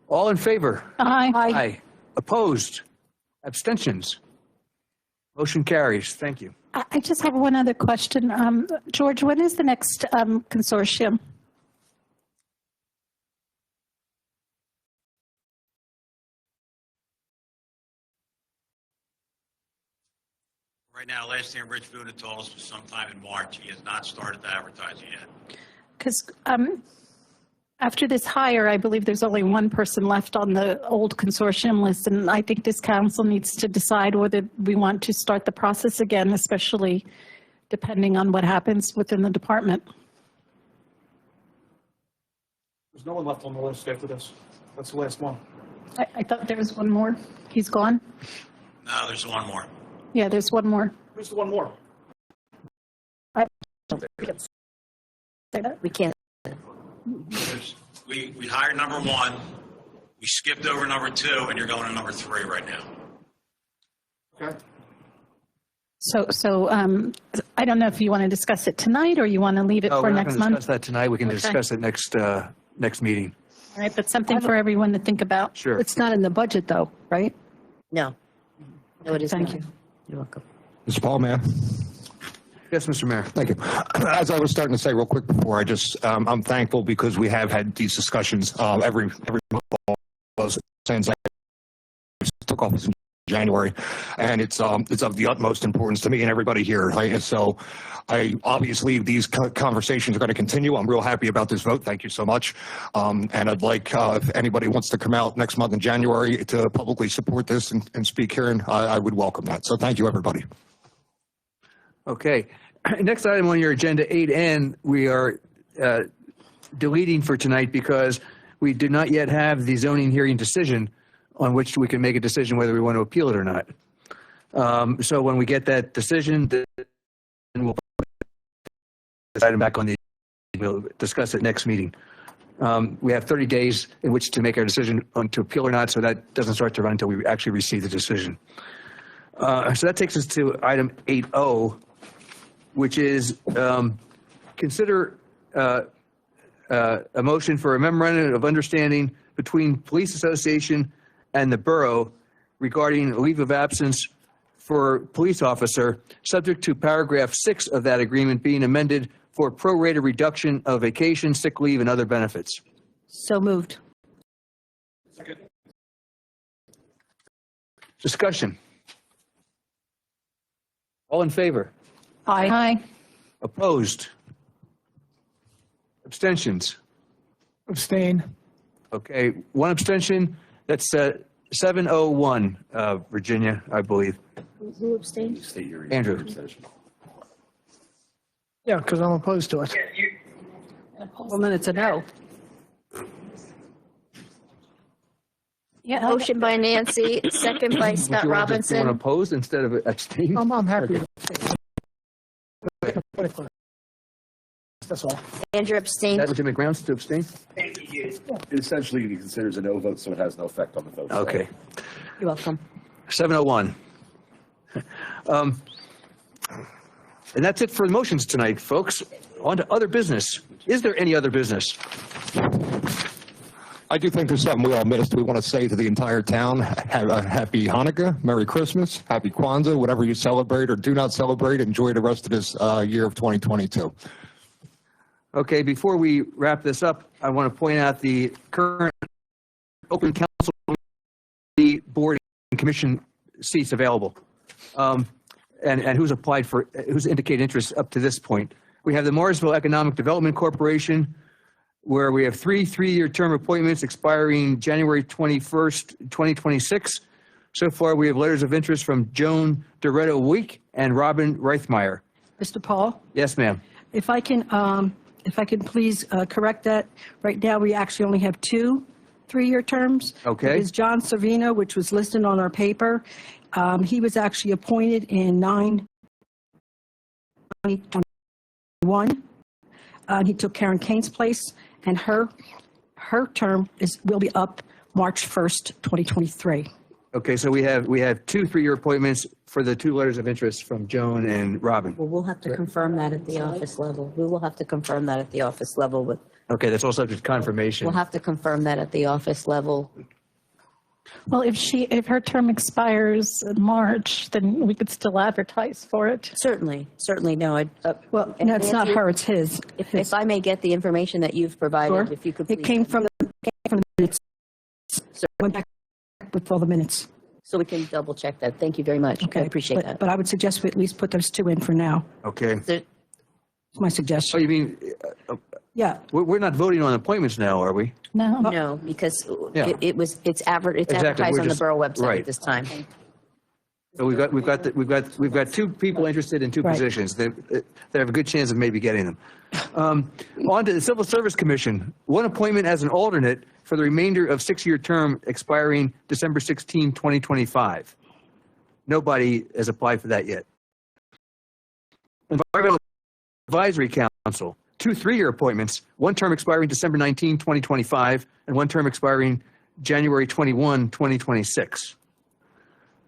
All in favor? Aye. Aye. Opposed? Abstentions? Motion carries. Thank you. I just have one other question. George, when is the next consortium? Right now, last thing Rich Buda told us was sometime in March. He has not started the advertising yet. Because after this hire, I believe there's only one person left on the old consortium list, and I think this council needs to decide whether we want to start the process again, especially depending on what happens within the department. There's no one left on the list after this. That's the last one. I thought there was one more. He's gone? No, there's one more. Yeah, there's one more. Who's the one more? We can't. We hired number one. We skipped over number two, and you're going to number three right now. Okay. So I don't know if you want to discuss it tonight or you want to leave it No, for we're not next going to month. discuss that tonight. We can Okay. discuss it next meeting. All right, but something for everyone to think about. Sure. It's not in the budget though, right? No. No, it is Thank not. you. You're welcome. Mr. Paul, man. Yes, Mr. Mayor. Thank you. As I was starting to say real quick before, I'm thankful because we have had these discussions every month since I took office in January, and it's of the utmost importance to me and everybody here. So obviously these conversations are going to continue. I'm real happy about this vote. Thank you so much. And I'd like if anybody wants to come out next month in January to publicly support this and speak here, and I would welcome that. So thank you, everybody. Okay. Next item on your agenda, 8N, we are deleting for tonight because we do not yet have the zoning hearing decision on which we can make a decision whether we want to appeal it or not. So when we get that decision, then we'll put this item back on the, we'll discuss it next meeting. We have 30 days in which to make our decision on to appeal or not, so that doesn't start to run until we actually receive the decision. So that takes us to item 8O, which is consider a motion for a memorandum of understanding between Police Association and the Borough regarding leave of absence for police officer, subject to paragraph 6 of that agreement being amended for prorated reduction of vacation, sick leave, and other benefits. So moved. Second. Discussion. All in favor? Aye. Opposed? Abstentions? Abstain. Okay, one abstention. That's 701, Virginia, I believe. Who abstained? Andrew. Yeah, because I'm opposed to it. Well, then it's a no. Yeah, motion by Nancy, second by Scott You want Robinson. opposed instead of abstain? I'm happy. That's all. Andrew abstained. That legitimate grounds to abstain? It essentially considers a no vote, so it has no effect on the vote. Okay. You're welcome. 701. And that's it for the motions tonight, folks. On to other business. Is there any other business? I do think there's something we all missed. We want to say to the entire town, have a happy Hanukkah, Merry Christmas, Happy Kwanzaa, whatever you celebrate or do not celebrate. Enjoy the rest of this year of 2022. Okay, before we wrap this up, I want to point out the current open council board and commission seats available. And who's applied for, who's indicated interest up to this point. We have the Morrisville Economic Development Corporation, where we have three-year term appointments expiring January 21st, 2026. So far, we have letters of interest from Joan Doretta-Week and Robin Reithmeyer. Mr. Paul, Yes, ma'am. if I can please correct that. Right now, we actually only have 2 3-year terms. Okay. It is John Servino, which was listed on our paper. He was actually appointed in 9/2021. He took Karen Kane's place, and her term will be up March 1st, 2023. Okay, so we have 2 3-year appointments for the 2 letters of interest from Joan and Robin. Well, we'll have to confirm that at the office level. We will have to confirm that at the office level, but Okay, that's all subject to confirmation. we'll have to confirm that at the office level. Well, if her term expires in March, then we could still advertise for it. Certainly, no. Well, no, it's not her, it's his. If I may get the information that you've provided, if you could please. It came from the minutes. Went back with all the minutes. So we can double check that. Thank you very much. I appreciate that. But I would suggest we at least put those 2 in for now. Okay. It's my suggestion. Oh, you mean, Yeah. we're not voting on appointments now, are we? No. No, because Yeah. it's Exactly, advertised we're on the just- borough website right. at this time. So we've got 2 people interested in 2 Right. positions. They have a good chance of maybe getting them. On to the Civil Service Commission, 1 appointment as an alternate for the remainder of 6-year term expiring December 16, 2025. Nobody has applied for that yet. Environmental Advisory Council, 2 3-year appointments, 1 term expiring December 19, 2025, and 1 term expiring January 21, 2026.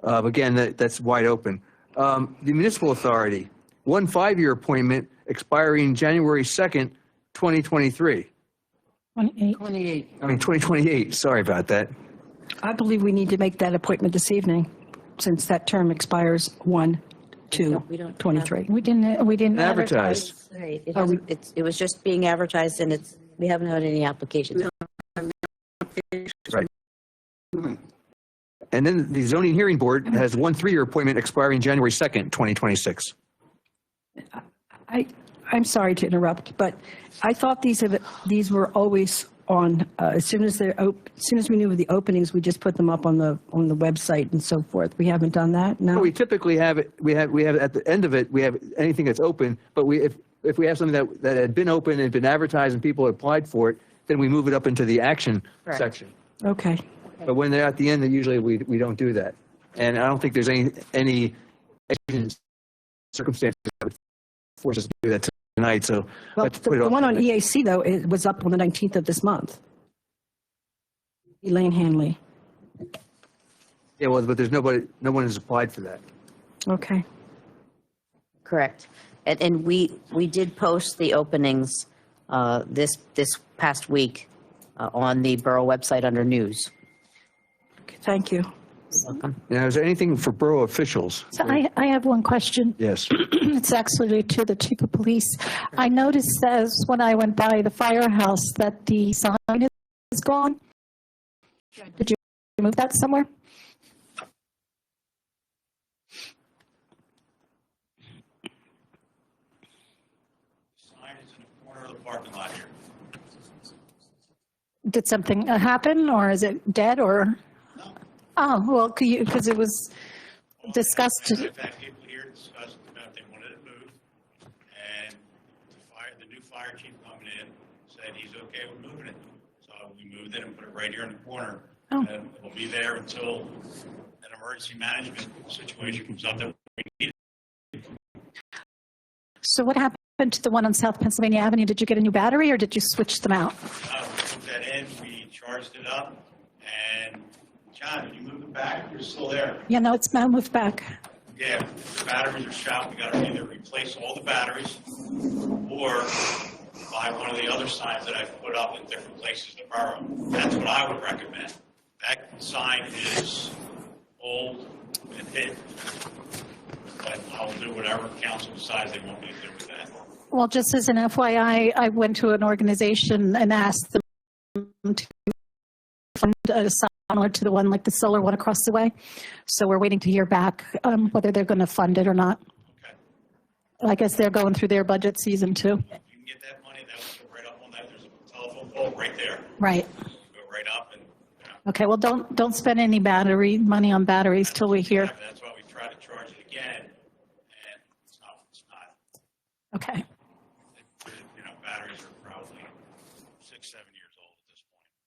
Again, that's wide open. The Municipal Authority, 1 5-year appointment expiring January 2nd, 2023. 2028, sorry about that. I believe we need to make that appointment this evening, since that term expires 1/2/23. We didn't Advertise. Right. It was just being advertised and we haven't had any applications. Right. And then the Zoning Hearing Board has 1 3-year appointment expiring January 2nd, 2026. I'm sorry to interrupt, but I thought these were always on, as soon as we knew of the openings, we just put them up on the website and so forth. We haven't done that? No? We typically have it, we have at the end of it, we have anything that's open, but if we have something that had been open and been advertised and people had applied for it, then we move it up into the action Correct. section. Okay. But when they're at the end, then usually we don't do that. And I don't think there's any circumstances that would force us to do that tonight, so. Well, let's put it the off one on tonight. EAC, though, it was up on the 19th of this month. Elaine Hanley. Yeah, well, but no one has applied for that. Okay. Correct. And we did post the openings this past week on the borough website under news. Okay, thank you. Welcome. Now, is there anything for borough officials? So I have one question. Yes. It's actually to the chief of police. I noticed as when I went by the firehouse that the sign is gone. Did you move that somewhere? Sign is in the corner of the parking lot here. Did something happen, or is it dead, or? Oh, well, because it was discussed. I've had people here discuss about they wanted it moved, and the new fire chief coming in said he's okay with moving it. So we moved it and put it right here in the corner. Oh. And it'll be there until an emergency management situation comes up that we need it. So what happened to the one on South Pennsylvania Avenue? Did you get a new battery, or did you switch them out? We put that in, we charged it up, and John, did you move it back? You're still there. Yeah, no, it's now moved back. Yeah, the batteries are shot. We got to either replace all the batteries or buy one of the other signs that I've put up in different places in the borough. That's what I would recommend. That sign is old and hit, but I'll do whatever council decides they want me to do with that. Well, just as an FYI, I went to an organization and asked them to fund a sign similar to the one, like the solar one across the way. So we're waiting to hear back whether they're going to fund it or not. Okay. I guess they're going through their budget season too. You can get that money, that will go right up on that. There's a telephone pole right there. Right. Go right up and, Okay. Well, don't spend any money on batteries till we hear. that's why we try to charge it again, and it's not. Okay. Batteries are probably 6-7 years old at this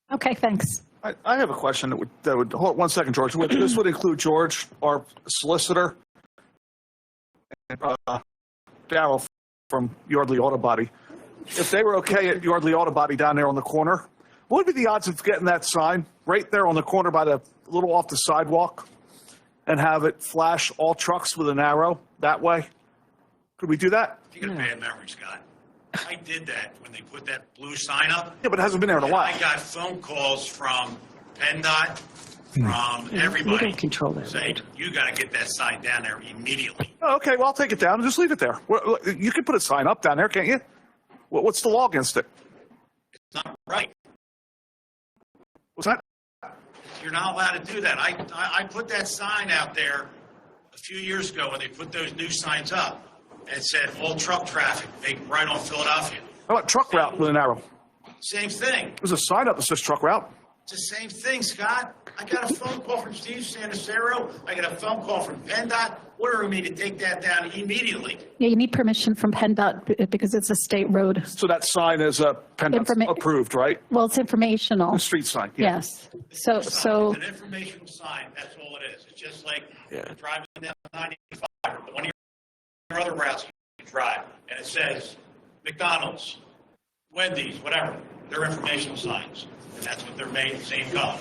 point. Okay. Thanks. I have a question that would hold 1 second, George. This would include George, our solicitor, and Darrell from Yardley Auto Body. If they were okay at Yardley Auto Body down there on the corner, What would be the odds of getting that sign right there on the corner by the little off the sidewalk and have it flash all trucks with an arrow that way? Could we do that? You got a bad memory, Scott. I did that when they put that blue sign up. Yeah, but it hasn't been there in a And while. I got phone calls from PennDOT, from everybody. We don't control that. Saying, you got to get that sign down there immediately. Oh, okay, well, I'll take it down and just leave it there. You can put a sign up down there, can't you? What's the law against it? It's not right. What's that? You're not allowed to do that. I put that sign out there a few years ago when they put those new signs up. And it said, all truck traffic, right on Philadelphia. How about truck route with an arrow? Same thing. There's a sign up that says truck route. It's the same thing, Scott. I got a phone call from Steve Sanacero. I got a phone call from PennDOT ordering me to take that down immediately. Yeah, you need permission from PennDOT because it's a state road. So that sign is PennDOT approved, right? Well, it's informational. The street sign, yeah. Yes. So, It's an informational sign. That's all it is. It's just like you're driving down 95 or one of your other routes you drive, and it says McDonald's, Wendy's, whatever. They're informational signs, and that's what they're made, same color.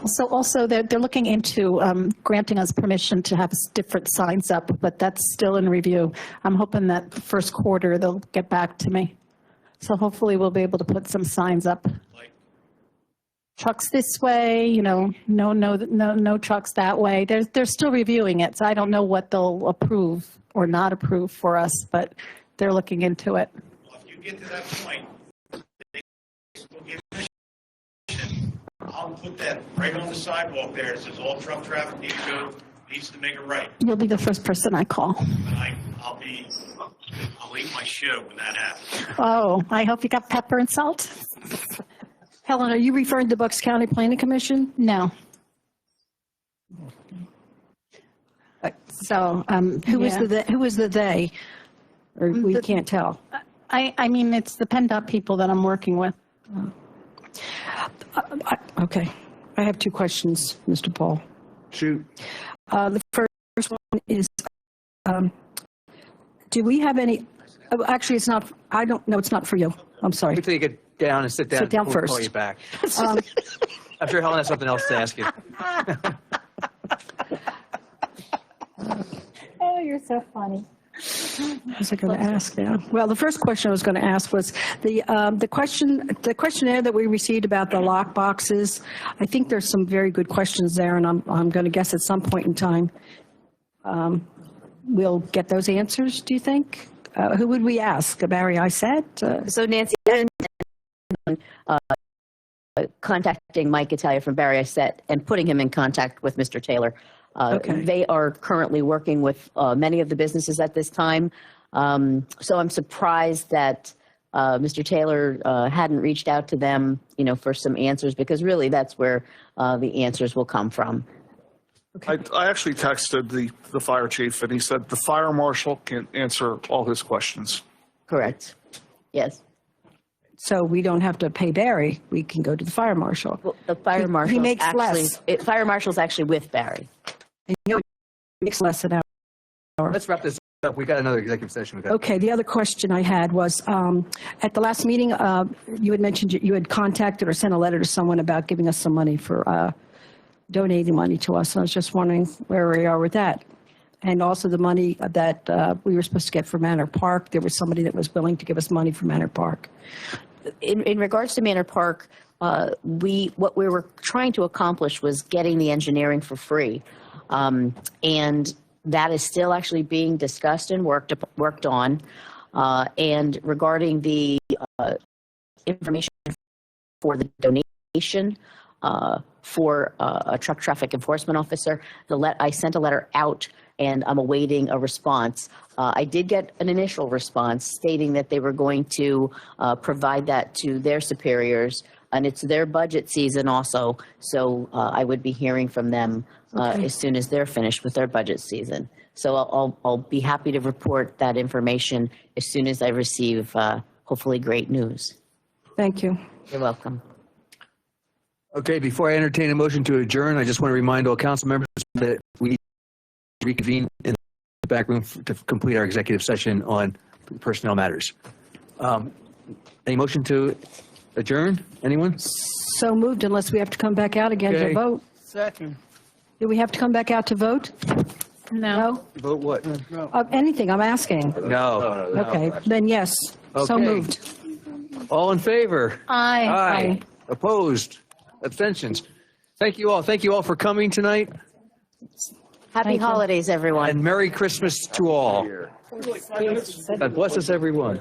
So also, they're looking into granting us permission to have different signs up, but that's still in review. I'm hoping that the first quarter they'll get back to me. So hopefully we'll be able to put some signs up. Trucks this way, no trucks that way. They're still reviewing it, so I don't know what they'll approve or not approve for us, but they're looking into it. Well, if you get to that point, they still give permission. I'll put that right on the sidewalk there. It says all truck traffic needs to make a right. You'll be the first person I call. And I'll eat my shit when that happens. Oh, I hope you got pepper and salt. Helen, are you referring to Bucks County Planning Commission? No. So who is the they? Or we can't tell. I mean, it's the PennDOT people that I'm working with. Okay. I have two questions, Mr. Paul. Shoot. The first one is, do we have any, actually, it's not, I don't know, it's not for you. I'm sorry. Wait till you get down and sit down. Sit down We'll call first. you back. I'm sure Helen has something else to ask you. Oh, you're so funny. What was I going to ask now? Well, the first question I was going to ask was the questionnaire that we received about the lock boxes. I think there's some very good questions there, and I'm going to guess at some point in time we'll get those answers. Do you think? Who would we ask? Barry, I said. So Nancy, contacting Mike Italia from Barry Isett and putting him in contact with Mr. Taylor. Okay. They are currently working with many of the businesses at this time. So I'm surprised that Mr. Taylor hadn't reached out to them, for some answers, because really that's where the answers will come from. I actually texted the fire chief, and he said the fire marshal can answer all his questions. Correct. Yes. So we don't have to pay Barry. We can go to the fire marshal. Well, the fire marshal. He makes less. Fire marshal's actually with Barry. And he makes less an hour. Let's wrap this up. We got another executive session. Okay, the other question I had was, at the last meeting, you had mentioned you had contacted or sent a letter to someone about giving us some money for donating money to us. And I was just wondering where we are with that. And also the money that we were supposed to get for Manor Park. There was somebody that was willing to give us money for Manor Park. In regards to Manor Park, what we were trying to accomplish was getting the engineering for free. And that is still actually being discussed and worked on. And regarding the information for the donation for a truck traffic enforcement officer, I sent a letter out and I'm awaiting a response. I did get an initial response stating that they were going to provide that to their superiors, and it's their budget season also, so I would be hearing from them as soon as they're finished with their budget season. So I'll be happy to report that information as soon as I receive hopefully great news. Thank you. You're welcome. Okay, before I entertain a motion to adjourn, I just want to remind all council members that we reconvene in the back room to complete our executive session on personnel matters. Any motion to adjourn? Anyone? So moved unless we have to come back out again Okay. to vote. Second. Do we have to come back out to vote? No? Vote what? Anything, I'm asking. No. Okay, then yes, so Okay. moved. All in favor? Aye. Aye. Opposed? Abstentions? Thank you all. Thank you all for coming tonight. Happy holidays, everyone. And Merry Christmas to all. God bless us, everyone.